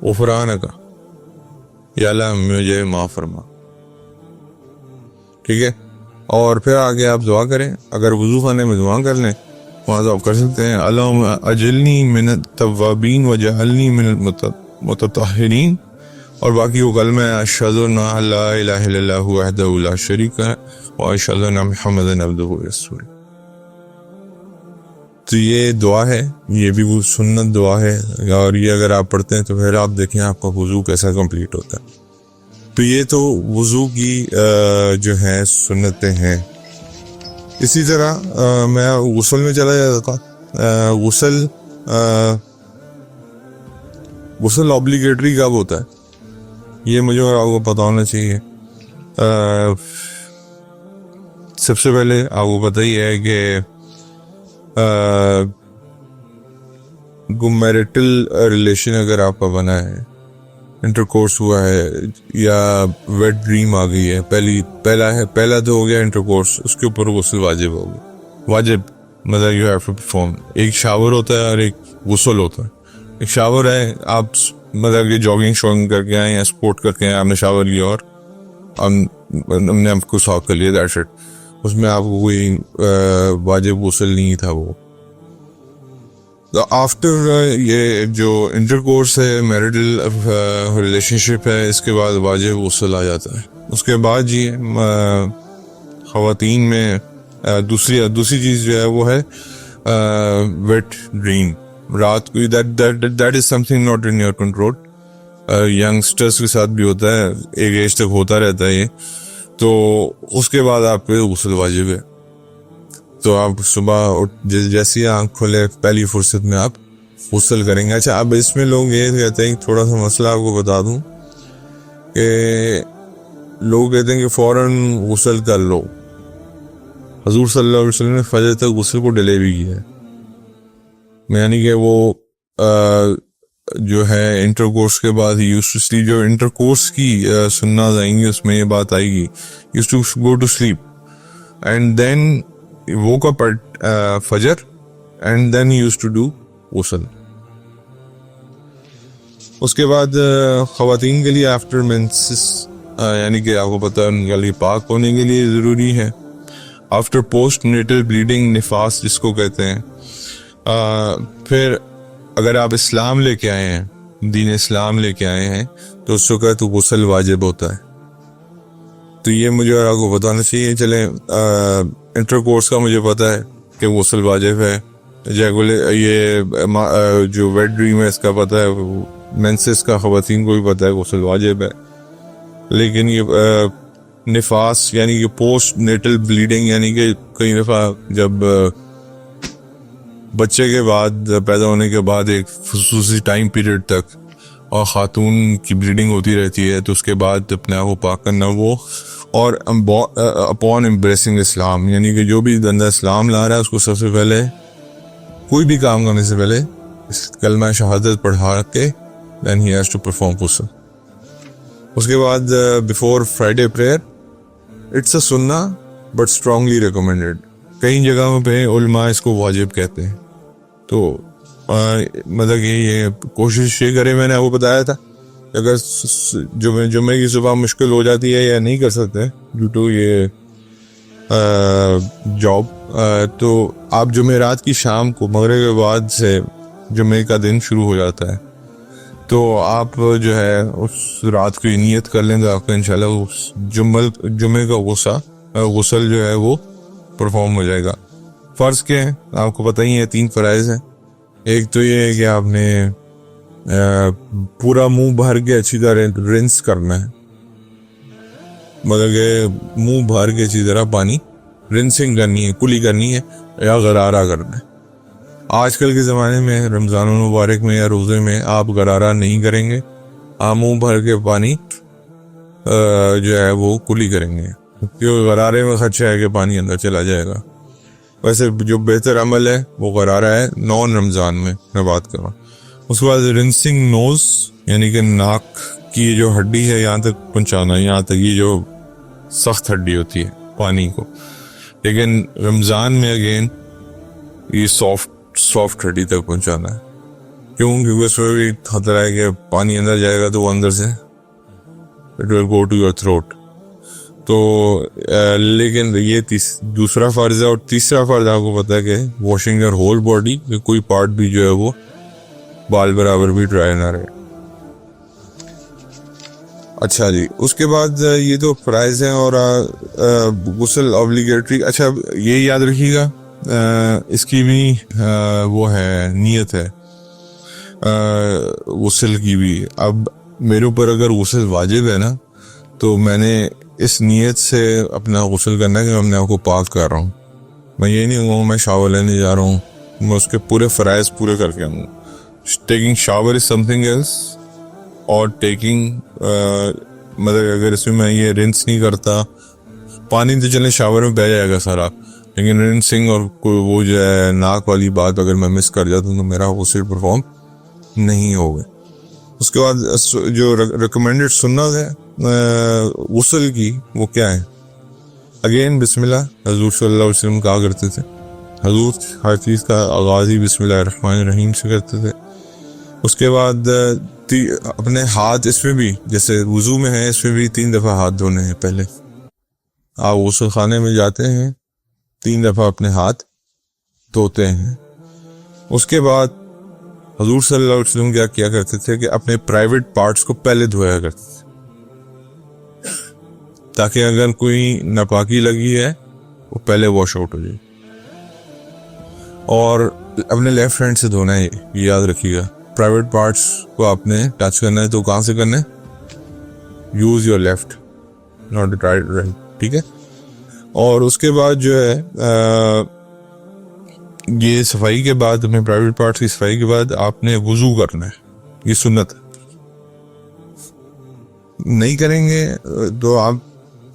غفرانک کا یا اللہ مجھے معاف فرما ٹھیک ہے. اور پھر آگے آپ دعا کریں. اگر وضو خانے میں دعا کر لیں وہاں تو آپ کر سکتے ہیں اللہم اجلنی من التوابین وجعلنی من المتطہرین اور باقی وہ کلمہ ہے اشہد ان لا الہ الا اللہ وحدہ لا شریک لہ واشہد ان محمدا عبدہ ورسولہ. تو یہ دعا ہے یہ بھی وہ سنت دعا ہے اور یہ اگر آپ پڑھتے ہیں تو پھر آپ دیکھیں آپ کا وضو کیسا کمپلیٹ ہوتا ہے. تو یہ تو وضو کی جو ہے سنتیں ہیں. اسی طرح میں غسل میں چلا جاتا تھا. غسل اوبلیگیٹری کب ہوتا ہے یہ مجھے اور آپ کو پتہ ہونا چاہیے. سب سے پہلے آپ کو پتہ ہی ہے کہ میریٹل ریلیشن اگر آپ کا بنا ہے انٹر کورس ہوا ہے یا ویٹ ڈریم آ گئی ہے پہلا تو ہو گیا انٹر کورس اس کے اوپر غسل واجب ہوگا. واجب مطلب یو ہیو ٹو پرفارم. ایک شاور ہوتا ہے اور ایک غسل ہوتا ہے. ایک شاور ہے آپ مطلب کہ جاگنگ شاگنگ کر کے آئے یا اسپورٹ کر کے آئے آپ نے شاور لیا اور ہم نے آپ کو صاف کر لیا دیٹس اٹ. اس میں آپ کو کوئی واجب غسل نہیں تھا. وہ آفٹر یہ جو انٹر کورس ہے میریٹل ریلیشن شپ ہے اس کے بعد واجب غسل آ جاتا ہے. اس کے بعد جی خواتین میں دوسری چیز جو ہے وہ ہے ویٹ ڈریم رات کو. That is some thing not in your control. Youngsters کے ساتھ بھی ہوتا ہے ایک ایج تک ہوتا رہتا ہے یہ. تو اس کے بعد آپ پہ غسل واجب ہے. تو آپ صبح جیسی آنکھ کھولے پہلی فرصت میں آپ غسل کریں گے. اچھا اب اس میں لوگ یہ کہتے ہیں تھوڑا سا مسئلہ آپ کو بتا دوں کہ لوگ کہتے ہیں کہ فوراً غسل کر لو. حضور صلی اللہ علیہ وسلم نے فجر تک غسل کو ڈیلے بھی کیا ہے یعنی کہ وہ جو ہے انٹر کورس کے بعد یوز ٹو سلیپ. جو انٹر کورس کی سنت آئیں گی اس میں یہ بات آئے گی used to go to sleep and then woke up at فجر and then he used to do غسل. اس کے بعد خواتین کے لیے آفٹر مینسس یعنی کہ آپ کو پتہ ہے ان کے لیے پاک ہونے کے لیے ضروری ہے. آفٹر پوسٹ نیٹل بلیڈنگ نفاس جس کو کہتے ہیں. پھر اگر آپ اسلام لے کے آئے ہیں دین اسلام لے کے آئے ہیں تو اس وقت غسل واجب ہوتا ہے. تو یہ مجھے اور آپ کو بتانا چاہیے. چلیں انٹر کورس کا مجھے پتا ہے کہ غسل واجب ہے. یہ جو ویٹ ڈریم ہے اس کا پتہ ہے. مینسس کا خواتین کو بھی پتہ ہے غسل واجب ہے. لیکن یہ نفاس یعنی کہ پوسٹ نیٹل بلیڈنگ یعنی کہ کئی دفعہ جب بچے کے بعد پیدا ہونے کے بعد ایک خصوصی ٹائم پیریڈ تک اور خاتون کی بلیڈنگ ہوتی رہتی ہے تو اس کے بعد اپنے آپ کو پاک کرنا وہ، اور اپون امبریسنگ اسلام، یعنی کہ جو بھی بندہ اسلام لا رہا ہے اس کو سب سے پہلے کوئی بھی کام کرنے سے پہلے اس کلمہ شہادت پڑھا کے then he has to perform غسل. اس کے بعد before Friday prayer it's a sunnah but strongly recommended. کئی جگہوں پہ علماء اس کو واجب کہتے ہیں. تو مطلب یہ کوشش یہ کرے، میں نے آپ کو بتایا تھا اگر جمعے کی صبح مشکل ہو جاتی ہے یا نہیں کر سکتے ڈیو ٹو یہ جاب، تو آپ جمعرات کی شام کو مغرب کے بعد سے جمعے کا دن شروع ہو جاتا ہے، تو آپ جو ہے اس رات کو نیت کر لیں تو آپ کا انشاءاللہ اس جمعے کا غسل جو ہے وہ پرفارم ہو جائے گا. فرض کے ہیں آپ کو پتہ ہی ہے، 3 فرائض ہیں. ایک تو یہ ہے کہ آپ نے پورا منہ بھر کے اچھی طرح رنس کرنا ہے، مطلب کہ منہ بھر کے اچھی طرح پانی رنسنگ کرنی ہے، کلی کرنی ہے یا غرارہ کرنا ہے. آج کل کے زمانے میں رمضان المبارک میں یا روزے میں آپ غرارہ نہیں کریں گے، آپ منہ بھر کے پانی جو ہے وہ کلی کریں گے، کیونکہ غرارے میں خدشہ ہے کہ پانی اندر چلا جائے گا. ویسے جو بہتر عمل ہے وہ غرارہ ہے نون رمضان میں بات کر رہا ہوں. اس کے بعد رنسنگ نوز، یعنی کہ ناک کی جو ہڈی ہے یہاں تک پہنچانا، یہاں تک یہ جو سخت ہڈی ہوتی ہے پانی کو، لیکن رمضان میں اگین یہ سافٹ ہڈی تک پہنچانا ہے. کیوں؟ کیونکہ اس میں بھی خطرہ ہے کہ پانی اندر جائے گا تو وہ اندر سے it will go to your throat. تو لیکن یہ دوسرا فرض ہے. اور تیسرا فرض آپ کو پتہ ہے کہ واشنگ یور ہول باڈی، کہ کوئی پارٹ بھی جو ہے وہ بال برابر بھی ڈرائی نہ رہے. اچھا جی، اس کے بعد یہ تو فرائض ہیں اور غسل اوبلیگیٹری. اچھا یہ یاد رکھیے گا اس کی بھی وہ ہے نیت ہے غسل کی بھی. اب میرے اوپر اگر غسل واجب ہے نا تو میں نے اس نیت سے اپنا غسل کرنا ہے کہ میں اپنے آپ کو پاک کر رہا ہوں. میں یہ نہیں کہوں میں شاور لینے جا رہا ہوں، میں اس کے پورے فرائض پورے کر کے آؤں گا. Taking shower is something else, اور ٹیکنگ مطلب اگر اس میں یہ رنس نہیں کرتا، پانی تو چلے شاور میں بہ جائے گا سارا، لیکن رنسنگ اور وہ جو ہے ناک والی بات اگر میں مس کر جاتا ہوں تو میرا غسل پرفارم نہیں ہوگا. اس کے بعد جو ریکمینڈڈ سنت ہے غسل کی وہ کیا ہے؟ اگین بسم اللہ. حضور صلی اللہ علیہ وسلم کہا کرتے تھے، حضور ہر چیز کا آغاز ہی بسم اللہ الرحمن الرحیم سے کرتے تھے. اس کے بعد اپنے ہاتھ، اس میں بھی جیسے وضو میں ہے، اس میں بھی 3 دفعہ ہاتھ دھونے ہیں. پہلے آپ غسل خانے میں جاتے ہیں 3 دفعہ اپنے ہاتھ دھوتے ہیں. اس کے بعد حضور صلی اللہ علیہ وسلم کیا کرتے تھے کہ اپنے پرائیویٹ پارٹس کو پہلے دھویا کرتے تھے، تاکہ اگر کوئی ناپاکی لگی ہے وہ پہلے واش آؤٹ ہو جائے. اور اپنے لیفٹ ہینڈ سے دھونا ہے، یہ یاد رکھیے گا. پرائیویٹ پارٹس کو آپ نے ٹچ کرنا ہے تو کہاں سے کرنا ہے؟ Use your left not right, ٹھیک ہے. اور اس کے بعد جو ہے یہ صفائی کے بعد، اپنے پرائیویٹ پارٹس کی صفائی کے بعد آپ نے وضو کرنا ہے. یہ سنت ہے، نہیں کریں گے تو آپ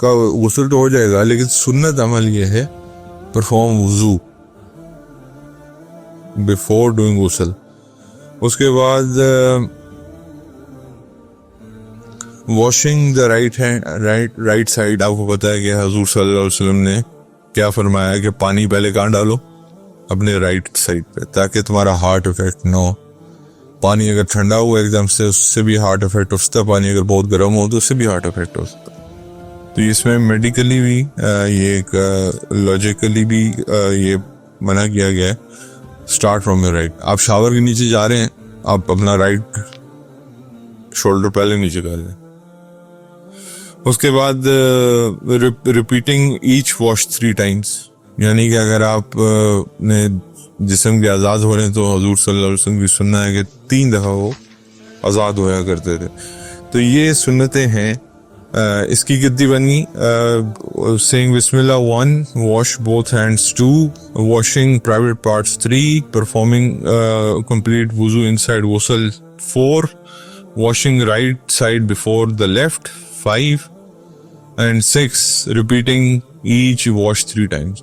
کا غسل تو ہو جائے گا، لیکن سنت عمل یہ ہے پرفارم وضو بیفور ڈوئنگ غسل. اس کے بعد واشنگ دا رائٹ سائڈ. آپ کو پتہ ہے کہ حضور صلی اللہ علیہ وسلم نے کیا فرمایا کہ پانی پہلے کہاں ڈالو؟ اپنے رائٹ سائڈ پہ، تاکہ تمہارا ہارٹ افیکٹ نہ ہو. پانی اگر ٹھنڈا ہو ایک دم سے، اس سے بھی ہارٹ افیکٹ ہو سکتا ہے. پانی اگر بہت گرم ہو تو اس سے بھی ہارٹ افیکٹ ہو سکتا ہے. تو اس میں میڈیکلی بھی یہ ایک لاجیکلی بھی یہ منع کیا گیا ہے. Start from your right. آپ شاور کے نیچے جا رہے ہیں، آپ اپنا رائٹ شولڈر پہلے نیچے کر لیں. اس کے بعد ریپیٹنگ ایچ واش 3 times، یعنی کہ اگر آپ نے جسم کے آزاد ہو رہے ہیں تو حضور صلی اللہ علیہ وسلم کی سننا ہے کہ 3 دفعہ وہ آزاد ہویا کرتے تھے. تو یہ سنتیں ہیں. اس کی کتنی بنی؟ سینگ بسم اللہ 1، wash both hands 2، washing private parts 3، performing complete وضو انسائڈ غسل 4، washing right side before the left 5 and 6 repeating each wash 3 times.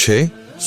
6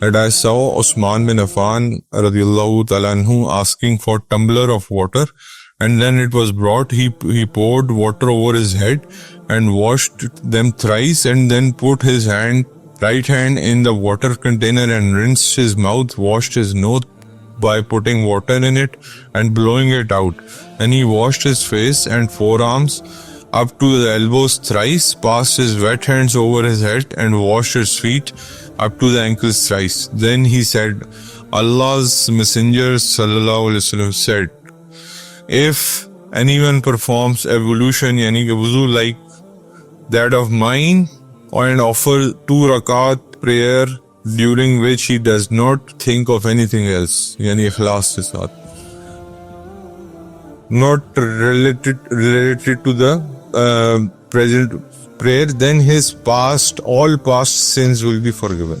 that I saw Usman bin Affan radiallahu ta'ala anhu asking for tumbler of water, and then it was brought. He poured water over his head and washed them thrice, and then put his right hand in the water container and rinsed his mouth, washed his nose by putting water in it and blowing it out. And he washed his face and forearms up to the elbows thrice, passed his wet hands over his head and washed his feet up to the ankles thrice. Then he said, Allah's Messenger sallallahu alaihi wasallam said, if anyone performs ablution yani ki wuzu like that of mine, and offer 2 rakat prayer during which he does not think of anything else, yani ikhlas ke saath, not related to the present prayer, then his all past sins will be forgiven.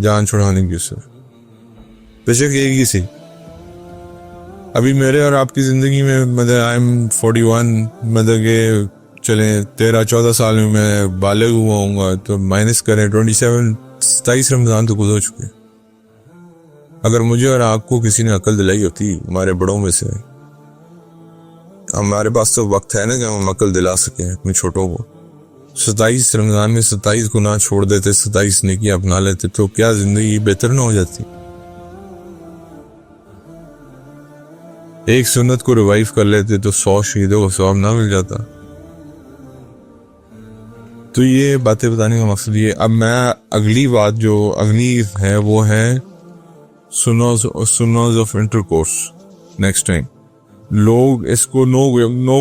جان چھڑانے کی صرف بے شک ایک ہی سی. ابھی میرے اور آپ کی زندگی میں مطلب آئی ایم 41 مطلب کہ چلیں 13-14 سال میں میں بالغ ہوا ہوں گا تو مائنس کریں 27 رمضان تو گزر چکے. اگر مجھے اور آپ کو کسی نے عقل دلائی ہوتی ہمارے بڑوں میں سے, ہمارے پاس تو وقت ہے نا کہ ہم عقل دلا سکیں اپنے چھوٹوں کو. 27 رمضان میں 27 گناہ چھوڑ دیتے, 27 نیکیاں اپنا لیتے تو کیا زندگی بہتر نہ ہو جاتی؟ ایک سنت کو ریوائیو کر لیتے تو 100 شہیدوں کو ثواب نہ مل جاتا؟ تو یہ باتیں بتانے کا مقصد یہ. اب میں اگلی بات جو اگلی ہے وہ ہے سنوز of intercourse. Next time لوگ اس کو نو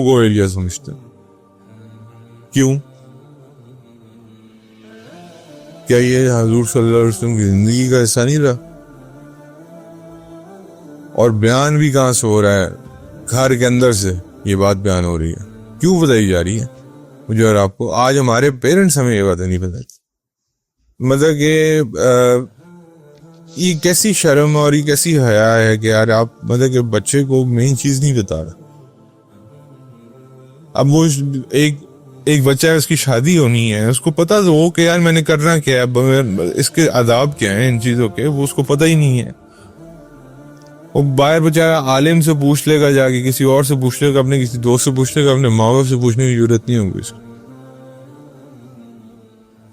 گو ایریا سمجھتے ہیں. کیوں؟ کیا یہ حضور صلی اللہ علیہ وسلم کی زندگی کا حصہ نہیں رہا؟ اور بیان بھی کہاں سے ہو رہا ہے؟ گھر کے اندر سے یہ بات بیان ہو رہی ہے. کیوں بتائی جا رہی ہے مجھے اور آپ کو؟ آج ہمارے پیرنٹس ہمیں یہ باتیں نہیں بتاتی. مطلب کہ یہ کیسی شرم اور یہ کیسی حیا ہے کہ یار آپ مطلب کہ بچے کو مین چیز نہیں بتا رہا. اب وہ ایک بچہ ہے, اس کی شادی ہونی ہے, اس کو پتا تو ہو کہ یار میں نے کرنا کیا ہے, اس کے آداب کیا ہیں ان چیزوں کے, وہ اس کو پتہ ہی نہیں ہے. وہ باہر بچارا عالم سے پوچھ لے گا, جا کے کسی اور سے پوچھ لے گا, اپنے کسی دوست سے پوچھ لے گا, اپنے ماں باپ سے پوچھنے کی ضرورت نہیں ہوگی اس کو.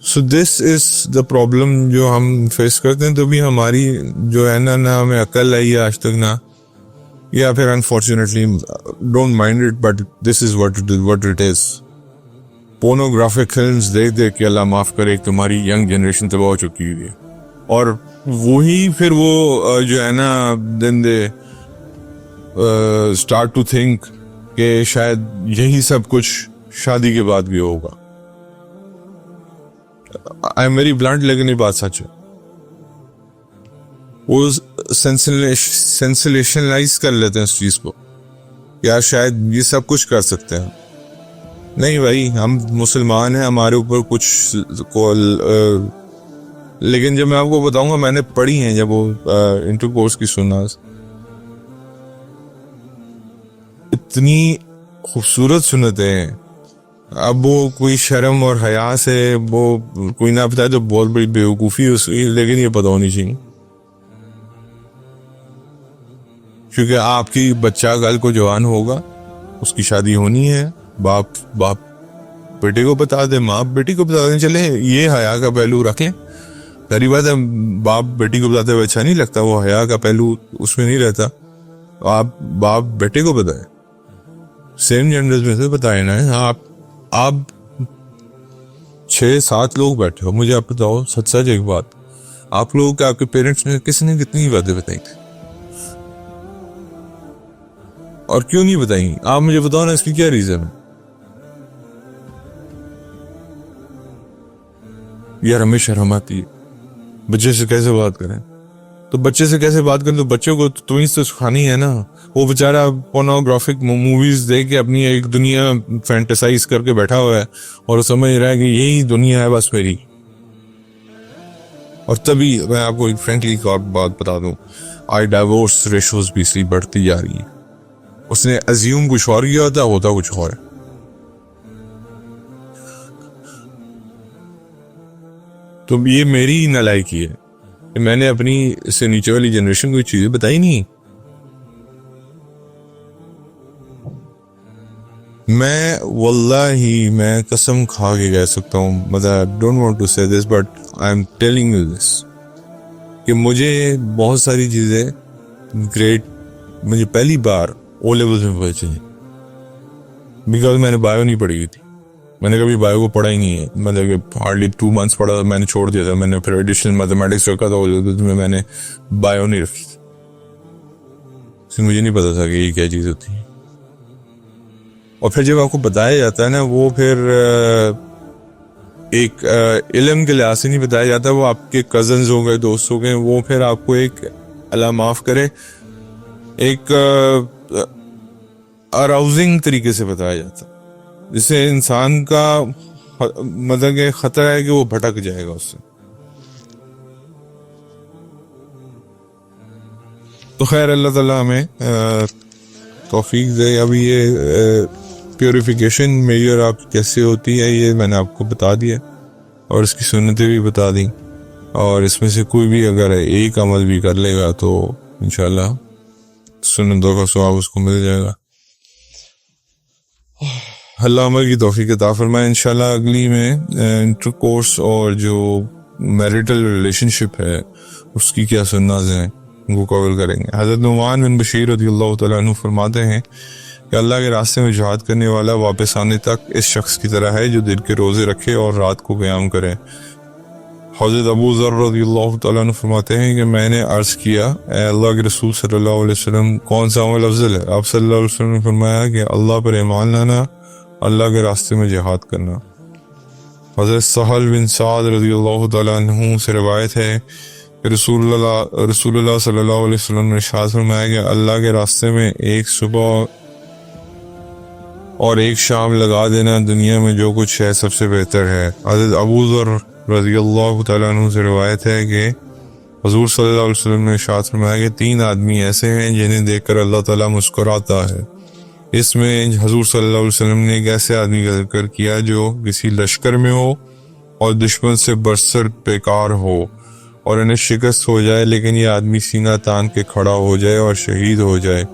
سو دس از دا پرابلم جو ہم فیس کرتے ہیں. تو بھی ہماری جو ہے نہ ہمیں عقل آئی ہے آج تک نہ, یا پھر unfortunately don't mind it but this is what it is. Pornographic films دیکھ کے اللہ معاف کرے تمہاری ینگ جنریشن تباہ ہو چکی ہوئی ہے. اور وہی پھر وہ جو ہے نا دن دے اسٹارٹ ٹو تھنک کہ شاید یہی سب کچھ شادی کے بعد بھی ہوگا. آئی ایم ویری بلنٹ, لیکن یہ بات سچ ہے. وہ سینسیشنلائز کر لیتے ہیں اس چیز کو, یار شاید یہ سب کچھ کر سکتے ہیں. نہیں بھائی, ہم مسلمان ہیں, ہمارے اوپر کچھ لیکن جب میں آپ کو بتاؤں گا, میں نے پڑھی ہیں جب وہ انٹر کورس کی سناس, اتنی خوبصورت سنتیں ہیں. اب وہ کوئی شرم اور حیا سے وہ کوئی نہ بتائے تو بہت بڑی بیوقوفی اس کی, لیکن یہ پتہ ہونی چاہیے. کیونکہ آپ کی بچہ کل کو جوان ہوگا, اس کی شادی ہونی ہے, باپ بیٹے کو بتا دے, ماں بیٹی کو بتا دیں, چلے یہ حیا کا پہلو رکھ لیں. پہلی بات ہے, باپ بیٹی کو بتاتے ہوئے اچھا نہیں لگتا, وہ حیا کا پہلو اس میں نہیں رہتا. آپ باپ بیٹے کو بتائیں, سیم جینڈرز میں سے بتائیں نا. آپ 6-7 لوگ بیٹھے ہو, مجھے آپ بتاؤ سچ ایک بات, آپ لوگوں کے آپ کے پیرنٹس نے کس نے کتنی باتیں بتائی تھی اور کیوں نہیں بتائیں؟ آپ مجھے بتاؤ نا, اس کی کیا ریزن ہے؟ یار ہمیں شرم آتی ہے بچے سے کیسے بات کریں. تو بچے سے کیسے بات کریں؟ تو بچوں کو تمیز تو سکھانی ہے نا. وہ بیچارہ پورنوگرافک موویز دیکھ کے اپنی ایک دنیا فینٹیسائز کر کے بیٹھا ہوا ہے اور سمجھ رہا ہے کہ یہی دنیا ہے بس میری. اور تبھی میں آپ کو فرینکلی بات بتا دوں, آئی ڈائیورس ریشوز بھی اس لیے بڑھتی جا رہی ہے. اس نے ازیوم کچھ اور کیا ہوتا کچھ اور ہے. تو یہ میری نالائکی ہے, میں نے اپنی اس سے نیچے والی جنریشن کو چیزیں بتائی نہیں. میں واللہ میں قسم کھا کے کہہ سکتا ہوں, مطلب ڈونٹ وانٹ ٹو سے this but I am telling you this, کہ مجھے بہت ساری چیزیں مجھے پہلی بار او لیولز میں پتہ چلی, بیکاز میں نے بایو نہیں پڑھی ہوئی تھی. میں نے کبھی بایو کو پڑھا ہی نہیں ہے, مطلب کہ ہارڈلی 2 months پڑھا, میں نے چھوڑ دیا تھا. میں نے پھر ایڈیشنل میتھمیٹکس رکھا تھا, میں نے بایو نہیں رکھی تھی, مجھے نہیں پتا تھا کہ یہ کیا چیز ہوتی ہے. اور پھر جب آپ کو بتایا جاتا ہے نا, وہ پھر ایک علم کے لحاظ سے نہیں بتایا جاتا, وہ آپ کے کزنز ہو گئے, دوست ہو گئے, وہ پھر آپ کو ایک اللہ معاف کرے ایک اراؤزنگ طریقے سے بتایا جاتا, جس سے انسان کا مطلب کہ خطرہ ہے کہ وہ بھٹک جائے گا اس سے. تو خیر اللہ تعالیٰ ہمیں توفیق دے. ابھی یہ پیوریفیکیشن میجر آپ کیسے ہوتی ہے یہ میں نے آپ کو بتا دیا اور اس کی سنتیں بھی بتا دیں, اور اس میں سے کوئی بھی اگر ایک عمل بھی کر لے گا تو انشاءاللہ سنتوں کا ثواب اس کو مل جائے گا. اللہ عمل کی توفیق عطا فرمائے. انشاءاللہ اگلی میں انٹر کورس اور جو میریٹل ریلیشن شپ ہے اس کی کیا سنت ہیں وہ کور کریں گے. حضرت نعمان بن بشیر رضی اللہ تعالیٰ عنہ فرماتے ہیں کہ اللہ کے راستے میں جہاد کرنے والا واپس آنے تک اس شخص کی طرح ہے جو دن کے روزے رکھے اور رات کو قیام کرے. حضرت ابو ذر رضی اللہ تعالیٰ عنہ فرماتے ہیں کہ میں نے عرض کیا اے اللہ کے رسول صلی اللہ علیہ وسلم کون سا عمل افضل ہے؟ آپ صلی اللہ علیہ وسلم نے فرمایا کہ اللہ پر ایمان لانا, اللہ کے راستے میں جہاد کرنا. حضرت سہل بن سعد رضی اللہ تعالیٰ عنہ سے روایت ہے کہ رسول اللہ صلی اللہ علیہ وسلم نے ارشاد فرمایا کہ اللہ کے راستے میں ایک صبح اور ایک شام لگا دینا دنیا میں جو کچھ ہے سب سے بہتر ہے. حضرت ابو ذر رضی اللہ تعالیٰ عنہ سے روایت ہے کہ حضور صلی اللہ علیہ وسلم نے ارشاد فرمایا کہ 3 آدمی ایسے ہیں جنہیں دیکھ کر اللہ تعالیٰ مسکراتا ہے. اس میں حضور صلی اللہ علیہ وسلم نے ایک ایسے آدمی کا ذکر کیا جو کسی لشکر میں ہو اور دشمن سے برسر بیکار ہو اور انہیں شکست ہو جائے, لیکن یہ آدمی سینہ تان کے کھڑا ہو جائے اور شہید ہو جائے.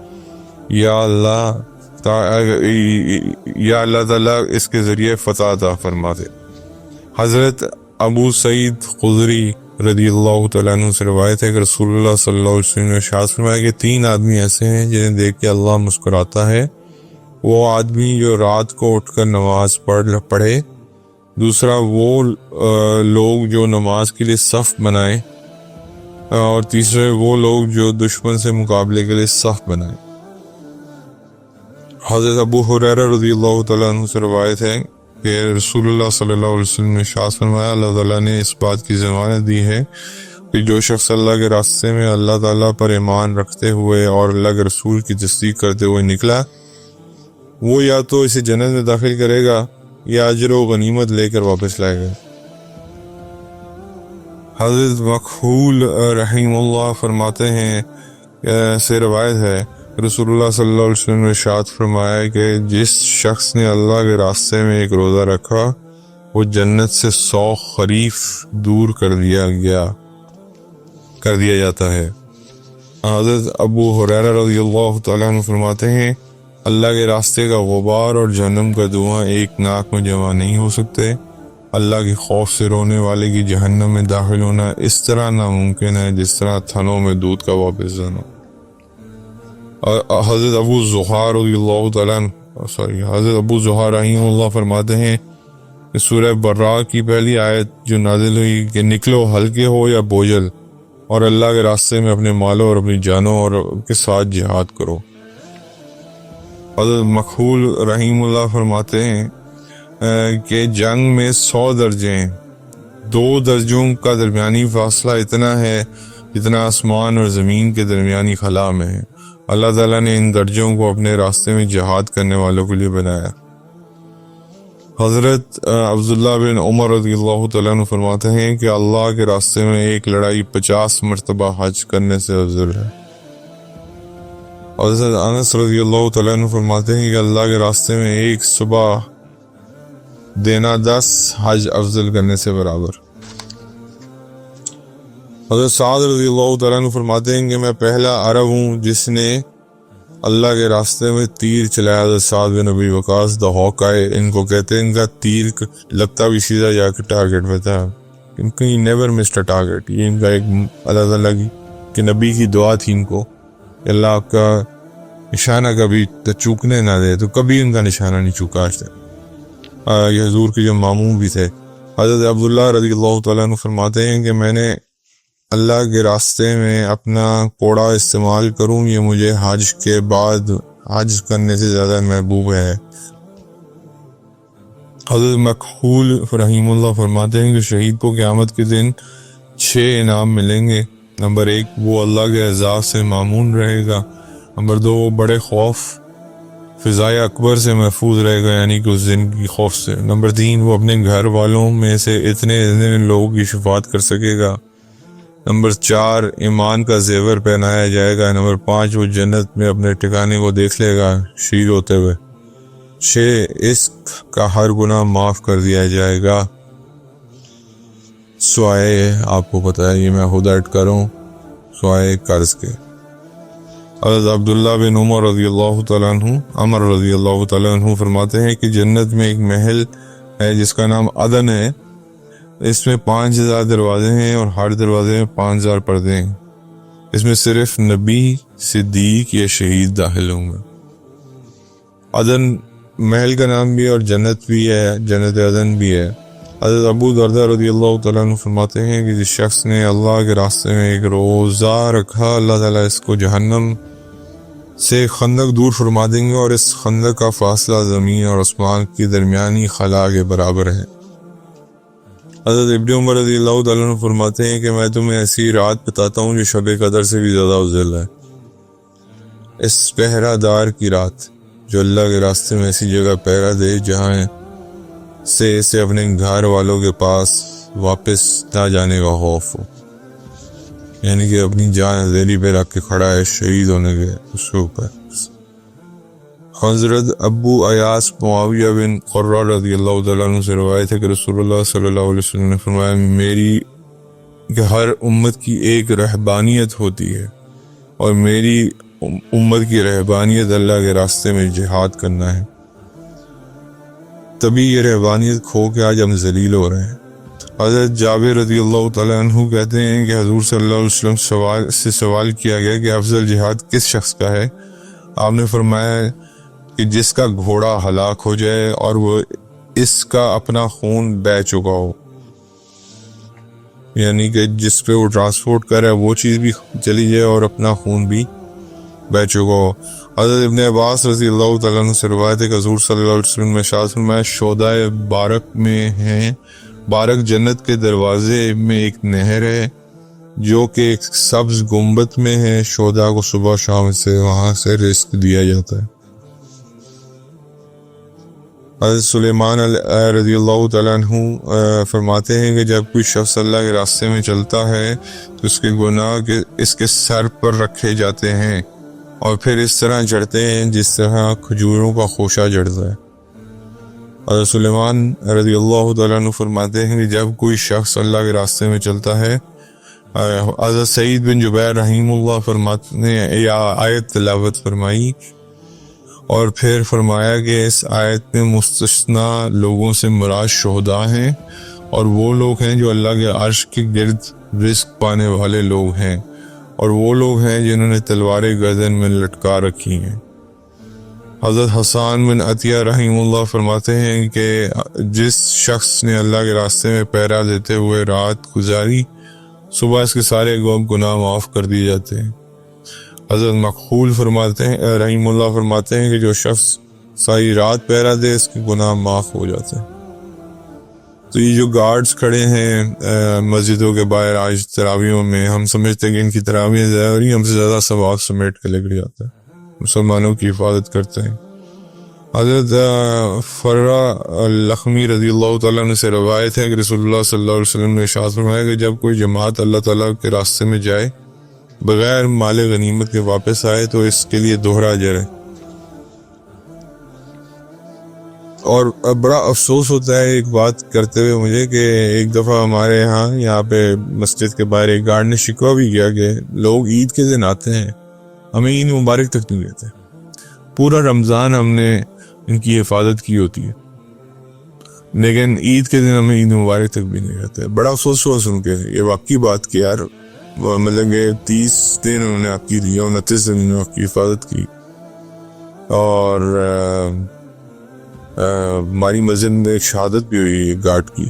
یا اللہ تعالیٰ اس کے ذریعے فتح عطا فرما دے. حضرت ابو سعید خدری رضی اللہ تعالیٰ عنہ سے روایت ہے کہ رسول اللہ صلی اللہ علیہ وسلم نے ارشاد فرمایا کہ 3 آدمی ایسے ہیں جنہیں دیکھ کے اللہ مسکراتا ہے. وہ آدمی جو رات کو اٹھ کر نماز پڑھے, دوسرا وہ لوگ جو نماز کے لیے صف بنائیں, اور تیسرے وہ لوگ جو دشمن سے مقابلے کے لیے صف بنائیں. حضرت ابو ہریرہ رضی اللہ تعالیٰ عنہ سے روایت ہے کہ رسول اللہ صلی اللہ علیہ وسلم نے ارشاد فرمایا اللہ تعالیٰ نے اس بات کی ضمانت دی ہے کہ جو شخص اللہ کے راستے میں اللہ تعالیٰ پر ایمان رکھتے ہوئے اور اللہ کے رسول کی تصدیق کرتے ہوئے نکلا, وہ یا تو اسے جنت میں داخل کرے گا یا اجر و غنیمت لے کر واپس لائے گا. حضرت مکحول رحیم اللہ فرماتے ہیں سے روایت ہے رسول اللہ صلی اللہ علیہ وسلم نے ارشاد فرمایا کہ جس شخص نے اللہ کے راستے میں ایک روزہ رکھا وہ جنت سے 100 خریف دور کر دیا جاتا ہے. حضرت ابو ہریرہ رضی اللہ تعالیٰ عنہ فرماتے ہیں اللہ کے راستے کا غبار اور جہنم کا دھواں ایک ناک میں جمع نہیں ہو سکتے. اللہ کے خوف سے رونے والے کی جہنم میں داخل ہونا اس طرح ناممکن ہے جس طرح تھنوں میں دودھ کا واپس جانا. حضرت ابو زحار رضی اللہ تعالیٰ حضرت ابو زحار رحمہ اللہ فرماتے ہیں کہ سورہ براء کی پہلی آیت جو نازل ہوئی کہ نکلو ہلکے ہو یا بوجھل اور اللہ کے راستے میں اپنے مالوں اور اپنی جانوں اور کے ساتھ جہاد کرو. حضرت مکحول رحیم اللہ فرماتے ہیں کہ جنگ میں 100 درجے ہیں, 2 درجوں کا درمیانی فاصلہ اتنا ہے جتنا آسمان اور زمین کے درمیانی خلا میں ہے. اللہ تعالیٰ نے ان درجوں کو اپنے راستے میں جہاد کرنے والوں کے لیے بنایا. حضرت عبداللہ بن عمر رضی اللہ تعالیٰ عنہ فرماتے ہیں کہ اللہ کے راستے میں ایک لڑائی 50 مرتبہ حج کرنے سے افضل ہے. حضرت انس رضی اللہ تعالیٰ عنہ فرماتے ہیں کہ اللہ کے راستے میں ایک صبح دینا 10 حج افضل کرنے سے برابر. حضرت سعد رضی اللہ تعالیٰ عنہ فرماتے ہیں کہ میں پہلا عرب ہوں جس نے اللہ کے راستے میں تیر چلایا. حضرت سعد بن ابی وقاص دا ہوکائے ان کو کہتے ہیں, ان کا تیر لگتا بھی سیدھا جا کے ٹارگٹ پہ تھا. ان کی نیور مسڈ اے ٹارگٹ. یہ ان کا ایک اللہ تعالیٰ کی کہ نبی کی دعا تھی ان کو کہ اللہ آپ کا نشانہ کبھی چوکنے نہ دے, تو کبھی ان کا نشانہ نہیں چوکا آج تک. یہ حضور کے جو ماموں بھی تھے. حضرت عبداللہ رضی اللہ تعالیٰ عنہ فرماتے ہیں کہ میں نے اللہ کے راستے میں اپنا کوڑا استعمال کروں یہ مجھے حج کے بعد حج کرنے سے زیادہ محبوب ہے. حضرت مکحول رحیم اللہ فرماتے ہیں کہ شہید کو قیامت کے دن 6 انعام ملیں گے. نمبر 1 وہ اللہ کے عذاب سے معمون رہے گا. نمبر 2 وہ بڑے خوف فضائے اکبر سے محفوظ رہے گا یعنی کہ اس دن کی خوف سے. نمبر 3 وہ اپنے گھر والوں میں سے اتنے لوگوں کی شفاعت کر سکے گا نمبر 4 ایمان کا زیور پہنایا جائے گا. نمبر 5 وہ جنت میں اپنے ٹھکانے کو دیکھ لے گا شہید ہوتے ہوئے. 6 عشق کا ہر گناہ معاف کر دیا جائے گا سوائے، آپ کو پتہ ہے یہ میں خود ایڈ کروں، سوائے قرض کے. حضرت عبداللہ بن عمر رضی اللہ تعالیٰ عنہ فرماتے ہیں کہ جنت میں ایک محل ہے جس کا نام عدن ہے. اس میں 5000 دروازے ہیں اور ہر دروازے میں 5000 پردے ہیں. اس میں صرف نبی، صدیق یا شہید داخل ہوں گے. عدن محل کا نام بھی ہے اور جنت بھی ہے، جنت عدن بھی ہے. حضرت ابو درداء رضی اللہ تعالیٰ عنہ فرماتے ہیں کہ جس شخص نے اللہ کے راستے میں ایک روزہ رکھا، اللہ تعالیٰ اس کو جہنم سے خندق دور فرما دیں گے، اور اس خندق کا فاصلہ زمین اور آسمان کی درمیانی خلا کے برابر ہے. حضرت ابن عمر رضی اللہ تعالیٰ عنہ فرماتے ہیں کہ میں تمہیں ایسی رات بتاتا ہوں جو شب قدر سے بھی زیادہ افضل ہے. اس پہرہ دار کی رات جو اللہ کے راستے میں ایسی جگہ پہرہ دے جہاں سے اسے اپنے گھر والوں کے پاس واپس نہ جانے کا خوف ہو، یعنی کہ اپنی جان ہتھیلی پہ رکھ کے کھڑا ہے شہید ہونے کے اس کے اوپر. حضرت ابو ایاس معاویہ بن قرہ رضی اللہ تعالیٰ عنہ سے روایت ہے کہ رسول اللہ صلی اللہ علیہ وسلم نے فرمایا میری کہ ہر امت کی ایک رہبانیت ہوتی ہے اور میری امت کی رہبانیت اللہ کے راستے میں جہاد کرنا ہے. تبھی یہ رہبانیت کھو کے آج ہم ذلیل ہو رہے ہیں. حضرت جابر رضی اللہ تعالیٰ عنہ کہتے ہیں کہ حضور صلی اللہ علیہ وسلم سے سوال کیا گیا کہ افضل جہاد کس شخص کا ہے. آپ نے فرمایا کہ جس کا گھوڑا ہلاک ہو جائے اور وہ اس کا اپنا خون بہہ چکا ہو، یعنی کہ جس پہ وہ ٹرانسپورٹ کر رہا ہے وہ چیز بھی چلی جائے اور اپنا خون بھی بہہ چکا ہو. حضرت ابن عباس رضی اللہ تعالیٰ عنہ سے روایت ہے کہ حضور صلی اللہ علیہ وسلم نے ارشاد فرمایا شہدائے بارک میں ہیں، بارک جنت کے دروازے میں ایک نہر ہے جو کہ ایک سبز گنبد میں ہے. شہداء کو صبح شام سے وہاں سے رزق دیا جاتا ہے. حضرت سلیمان رضی اللہ تعالیٰ عنہ فرماتے ہیں کہ جب کوئی شخص اللہ کے راستے میں چلتا ہے تو اس کے گناہ اس کے سر پر رکھے جاتے ہیں اور پھر اس طرح جڑتے ہیں جس طرح کھجوروں کا خوشہ جڑتا ہے. حضرت سلیمان رضی اللہ تعالیٰ عنہ فرماتے ہیں کہ جب کوئی شخص اللہ کے راستے میں چلتا ہے، حضرت سعید بن جبیر رحیم اللہ فرماتے ہیں یا آیت تلاوت فرمائی اور پھر فرمایا کہ اس آیت میں مستثنا لوگوں سے مراد شہداء ہیں اور وہ لوگ ہیں جو اللہ کے عرش کے گرد رزق پانے والے لوگ ہیں، اور وہ لوگ ہیں جنہوں نے تلواریں گردن میں لٹکا رکھی ہیں. حضرت حسان بن عطیہ رحیم اللہ فرماتے ہیں کہ جس شخص نے اللہ کے راستے میں پہرا دیتے ہوئے رات گزاری، صبح اس کے سارے گناہ معاف کر دیے جاتے ہیں. حضرت مقبول فرماتے ہیں رحیم اللہ فرماتے ہیں کہ جو شخص ساری رات پہرا دے اس کے گناہ معاف ہو جاتے ہیں. تو یہ جو گارڈز کھڑے ہیں مسجدوں کے باہر آج تراویحوں میں، ہم سمجھتے ہیں کہ ان کی تراویح زیادہ ہو رہی ہیں، ہم سے زیادہ ثواب سمیٹ کے لگ جاتا ہے. مسلمانوں کی حفاظت کرتے ہیں. حضرت فرہ لخمی رضی اللہ تعالیٰ عنہ سے روایت ہے کہ رسول اللہ صلی اللہ علیہ وسلم نے ارشاد فرمایا کہ جب کوئی جماعت اللہ تعالیٰ کے راستے میں جائے بغیر مال غنیمت کے واپس آئے تو اس کے لیے دوہرا اجر ہے. اور بڑا افسوس ہوتا ہے ایک بات کرتے ہوئے مجھے کہ ایک دفعہ ہمارے یہاں پہ مسجد کے باہر ایک گارڈ نے شکوہ بھی کیا کہ لوگ عید کے دن آتے ہیں، ہمیں عید مبارک تک نہیں دیتے. پورا رمضان ہم نے ان کی حفاظت کی ہوتی ہے لیکن عید کے دن ہمیں عید مبارک تک بھی نہیں دیتے. بڑا افسوس ہوا سن کے یہ واقعی بات کہ یار مطلب کہ 30 دن انہوں نے آپ کی دیا، 29 دن انہوں نے آپ کی حفاظت کی. اور ہماری مسجد میں ایک شہادت بھی ہوئی گارڈ کی.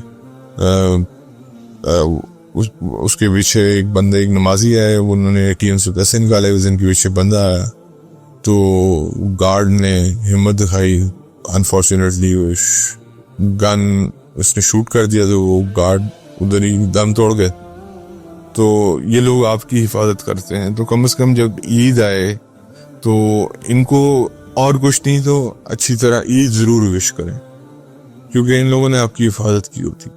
اس کے پیچھے ایک بندہ، ایک نمازی ہے، انہوں نے ATM سے پیسے نکالے، اس دن کے پیچھے بندہ آیا تو گارڈ نے ہمت دکھائی، انفارچونیٹلی گن اس نے شوٹ کر دیا تو وہ گارڈ ادھر ہی دم توڑ گئے. تو یہ لوگ آپ کی حفاظت کرتے ہیں، تو کم از کم جب عید آئے تو ان کو اور کچھ نہیں تو اچھی طرح عید ضرور وش کریں، کیونکہ ان لوگوں نے آپ کی حفاظت کی ہوتی.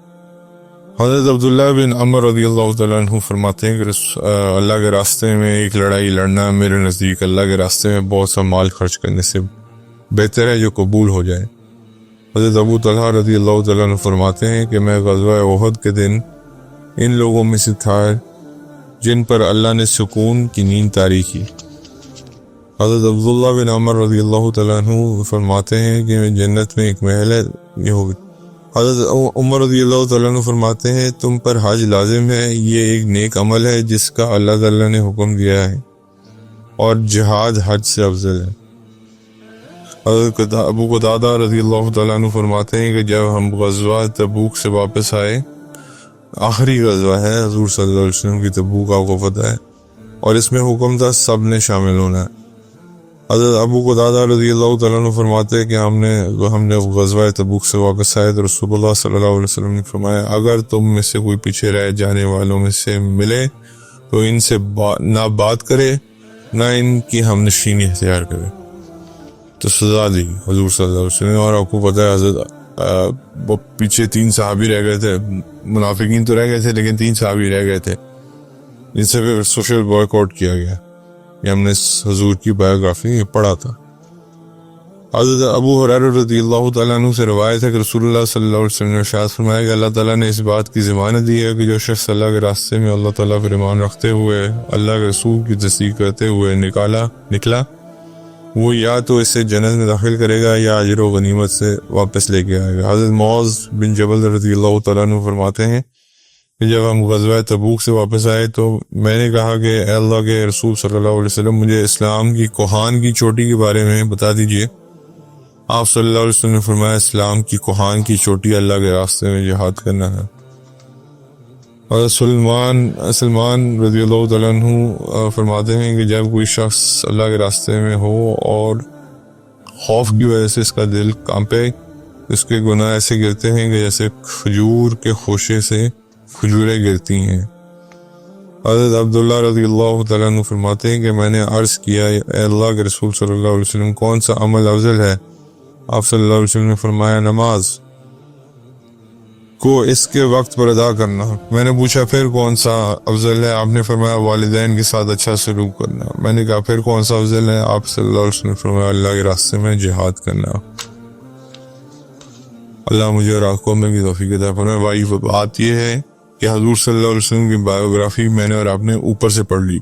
حضرت عبداللہ بن عمر رضی اللہ تعالیٰ عنہ فرماتے ہیں کہ اللہ کے راستے میں ایک لڑائی لڑنا میرے نزدیک اللہ کے راستے میں بہت سا مال خرچ کرنے سے بہتر ہے جو قبول ہو جائے۔ حضرت ابو طلحہ رضی اللہ تعالیٰ عنہ فرماتے ہیں کہ میں غزوہ احد کے دن ان لوگوں میں سے تھا جن پر اللہ نے سکون کی نیند طاری کی۔ حضرت عبداللہ بن عمر رضی اللہ تعالیٰ عنہ فرماتے ہیں کہ جنت میں ایک محل ہے، یہ ہوگی۔ حضرت عمر رضی اللہ تعالیٰ عنہ فرماتے ہیں تم پر حج لازم ہے، یہ ایک نیک عمل ہے جس کا اللہ تعالیٰ نے حکم دیا ہے، اور جہاد حج سے افضل ہے۔ حضرت ابو قتادہ رضی اللہ تعالیٰ عنہ فرماتے ہیں کہ جب ہم غزوہ تبوک سے واپس آئے، آخری غزوہ ہے حضور صلی اللہ علیہ وسلم کی، تبوک آپ کو پتہ ہے، اور اس میں حکم تھا سب نے شامل ہونا ہے۔ حضرت ابو قتادہ رضی اللہ تعالیٰ عنہ فرماتے ہیں کہ ہم نے غزوہ تبوک سے واپس آئے تو رسول اللہ صلی اللہ علیہ وسلم نے فرمایا اگر تم میں سے کوئی پیچھے رہ جانے والوں میں سے ملے تو ان سے نہ بات کرے نہ ان کی ہم نشینی اختیار کرے۔ تو سزا دی حضور صلی اللہ علیہ وسلم نے، اور آپ کو پتہ ہے حضرت وہ پیچھے 3 صحابی رہ گئے تھے، منافقین تو رہ گئے تھے لیکن 3 صحابی رہ گئے تھے جن سے پھر سوشل بوائک آؤٹ کیا گیا۔ یہ ہم نے حضور کی بایوگرافی پڑھا تھا۔ حضرت ابو ہریرہ رضی اللہ تعالیٰ عنہ سے روایت ہے کہ رسول اللہ صلی اللہ علیہ وسلم نے ارشاد فرمایا کہ اللہ تعالیٰ نے اس بات کی ضمانت دی ہے کہ جو شخص اللہ کے راستے میں اللہ تعالیٰ پر ایمان رکھتے ہوئے اللہ کے رسول کی تصدیق کرتے ہوئے نکلا، وہ یا تو اسے جنت میں داخل کرے گا یا اجر و غنیمت سے واپس لے کے آئے گا۔ حضرت معاذ بن جبل رضی اللہ تعالیٰ عنہ فرماتے ہیں کہ جب ہم غزوہ تبوک سے واپس آئے تو میں نے کہا کہ اے اللہ کے رسول صلی اللہ علیہ وسلم مجھے اسلام کی کوہان کی چوٹی کے بارے میں بتا دیجئے۔ آپ صلی اللہ علیہ وسلم نے فرمایا اسلام کی کوہان کی چوٹی اللہ کے راستے میں جہاد کرنا ہے۔ حضرت سلمان رضی اللہ تعالیٰ عنہ فرماتے ہیں کہ جب کوئی شخص اللہ کے راستے میں ہو اور خوف کی وجہ سے اس کا دل کانپے، اس کے گناہ ایسے گرتے ہیں کہ جیسے کھجور کے خوشے سے کھجوریں گرتی ہیں۔ حضرت عبداللہ رضی اللہ تعالیٰ عنہ فرماتے ہیں کہ میں نے عرض کیا اے اللہ کے رسول صلی اللہ علیہ وسلم کون سا عمل افضل ہے؟ آپ صلی اللہ علیہ وسلم نے فرمایا نماز کو اس کے وقت پر ادا کرنا۔ میں نے پوچھا پھر کون سا افضل ہے؟ آپ نے فرمایا والدین کے ساتھ اچھا سلوک کرنا۔ میں نے کہا پھر کون سا افضل ہے؟ آپ صلی اللہ علیہ وسلم نے فرمایا اللہ کے راستے میں جہاد کرنا۔ اللہ مجھے اور آپ کو میں بھی توفیق عطا فرمائے۔ بھائی بات یہ ہے کہ حضور صلی اللہ علیہ وسلم کی بایوگرافی میں نے اور آپ نے اوپر سے پڑھ لی،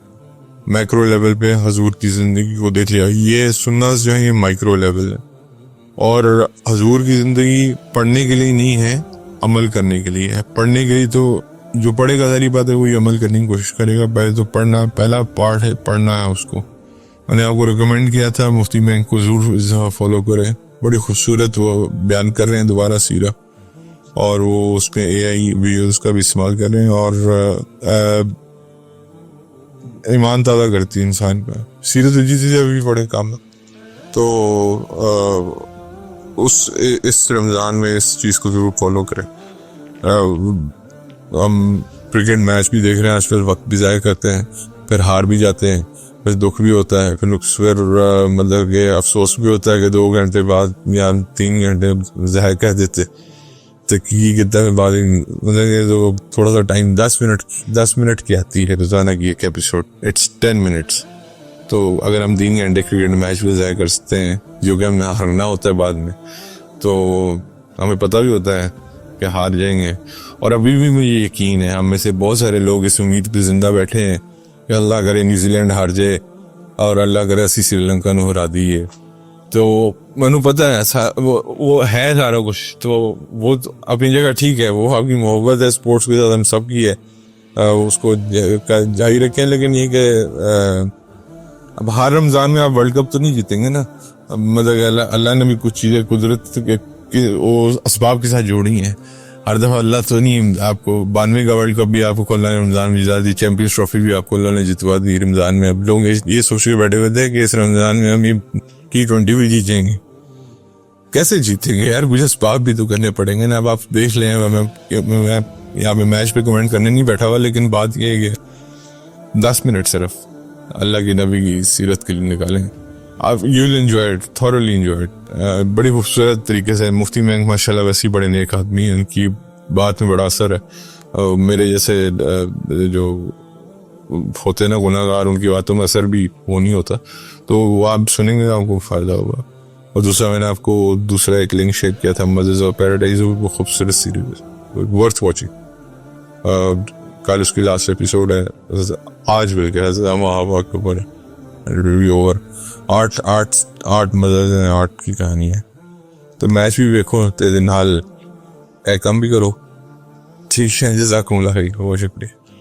میکرو لیول پہ حضور کی زندگی کو دیکھ لیا۔ یہ سننا جو ہے یہ مائکرو لیول ہے، اور حضور کی زندگی پڑھنے کے لیے نہیں ہے، عمل کرنے کے لیے ہے۔ پڑھنے کے لیے تو جو پڑھے گا ظاہری بات ہے وہی عمل کرنے کی کوشش کرے گا، پہلے تو پہلا پارٹ ہے پڑھنا ہے اس کو۔ میں نے آپ کو ریکمینڈ کیا تھا مفتی مینگ کو ضرور فالو کریں، بڑی خوبصورت وہ بیان کر رہے ہیں دوبارہ سیرہ، اور وہ اس پہ اے آئی ویڈیوز کا بھی استعمال کر رہے ہیں، اور ایمان تازہ کرتی ہے انسان کا۔ سیرت جیسے ابھی پڑھے کام تو اس رمضان میں اس چیز کو ضرور فالو کریں۔ ہم کرکٹ میچ بھی دیکھ رہے ہیں آج کل، وقت بھی ضائع کرتے ہیں، پھر ہار بھی جاتے ہیں، پھر دکھ بھی ہوتا ہے، پھر مطلب کہ افسوس بھی ہوتا ہے کہ 2 گھنٹے بعد یا 3 گھنٹے ضائع کر دیتے۔ تحقیق کتنے بعد مطلب کہ جو تھوڑا سا ٹائم 10 منٹ کی آتی ہے روزانہ کی ایک ایپیسوڈ، اٹس 10 منٹس۔ تو اگر ہم 3 گھنٹے کرکٹ میچ بھی ضائع کر سکتے ہیں جو کہ ہمیں ہارنا ہوتا ہے بعد میں، تو ہمیں پتہ بھی ہوتا ہے کہ ہار جائیں گے۔ اور ابھی بھی مجھے یقین ہے ہم میں سے بہت سارے لوگ اس امید پہ زندہ بیٹھے ہیں کہ اللہ کرے نیوزی لینڈ ہار جائے اور اللہ کرے اسی سری لنکا نو ہرا دیے۔ تو منو پتہ ہے وہ ہے سارا کچھ، تو وہ اپنی جگہ ٹھیک ہے، وہ آپ کی محبت ہے اسپورٹس کے ساتھ ہم سب کی ہے، اس کو جاری رکھیں۔ لیکن یہ کہ اب ہر رمضان میں آپ ورلڈ کپ تو نہیں جیتیں گے نا، مطلب اللہ نے بھی کچھ چیزیں قدرت کے وہ اسباب کے ساتھ جوڑی ہیں۔ ہر دفعہ اللہ تو نہیں، آپ کو 92 کا ورلڈ کپ بھی آپ کو اللہ نے رمضان میں جتا دی، چیمپئنز ٹرافی بھی آپ کو اللہ نے جتوا دی رمضان میں۔ اب لوگ یہ سوچ کے بیٹھے ہوئے تھے کہ اس رمضان میں ہم یہ T20 بھی جیتیں گے۔ کیسے جیتیں گے یار؟ کچھ اسباب بھی تو کرنے پڑیں گے نا۔ اب آپ دیکھ لیں، میں یہاں پہ میچ پہ کمنٹ کرنے نہیں بیٹھا ہوا، لیکن بات یہ ہے کہ 10 منٹ صرف اللہ کی نبی کی سیرت کے لیے نکالیں، آپ you will enjoy it, thoroughly enjoy it. بڑی خوبصورت طریقے سے مفتی مینگ ماشاء اللہ ویسے ہی بڑے نیک آدمی ہیں، ان کی بات میں بڑا اثر ہے، میرے جیسے جو ہوتے نا گناہگار ان کی باتوں میں اثر بھی وہ نہیں ہوتا, تو وہ آپ سنیں گے آپ کو فائدہ ہوگا. اور دوسرا میں نے آپ کو دوسرا ایک لنک شیئر کیا تھا مزز آف پیراڈائز, وہ خوبصورت سیریز ہے, ورتھ واچنگ. کل اس کی لاسٹ ایپیسوڈ ہے, آج بل کے حضرت محابا کے اوپر ریویو اوور. آرٹ مزز ہے, آرٹ کی کہانی ہے. تو میچ بھی دیکھو تے دن حال اے کم بھی کرو. ٹھیک ہے, جزاکم اللہ خیر, بہت شکریہ.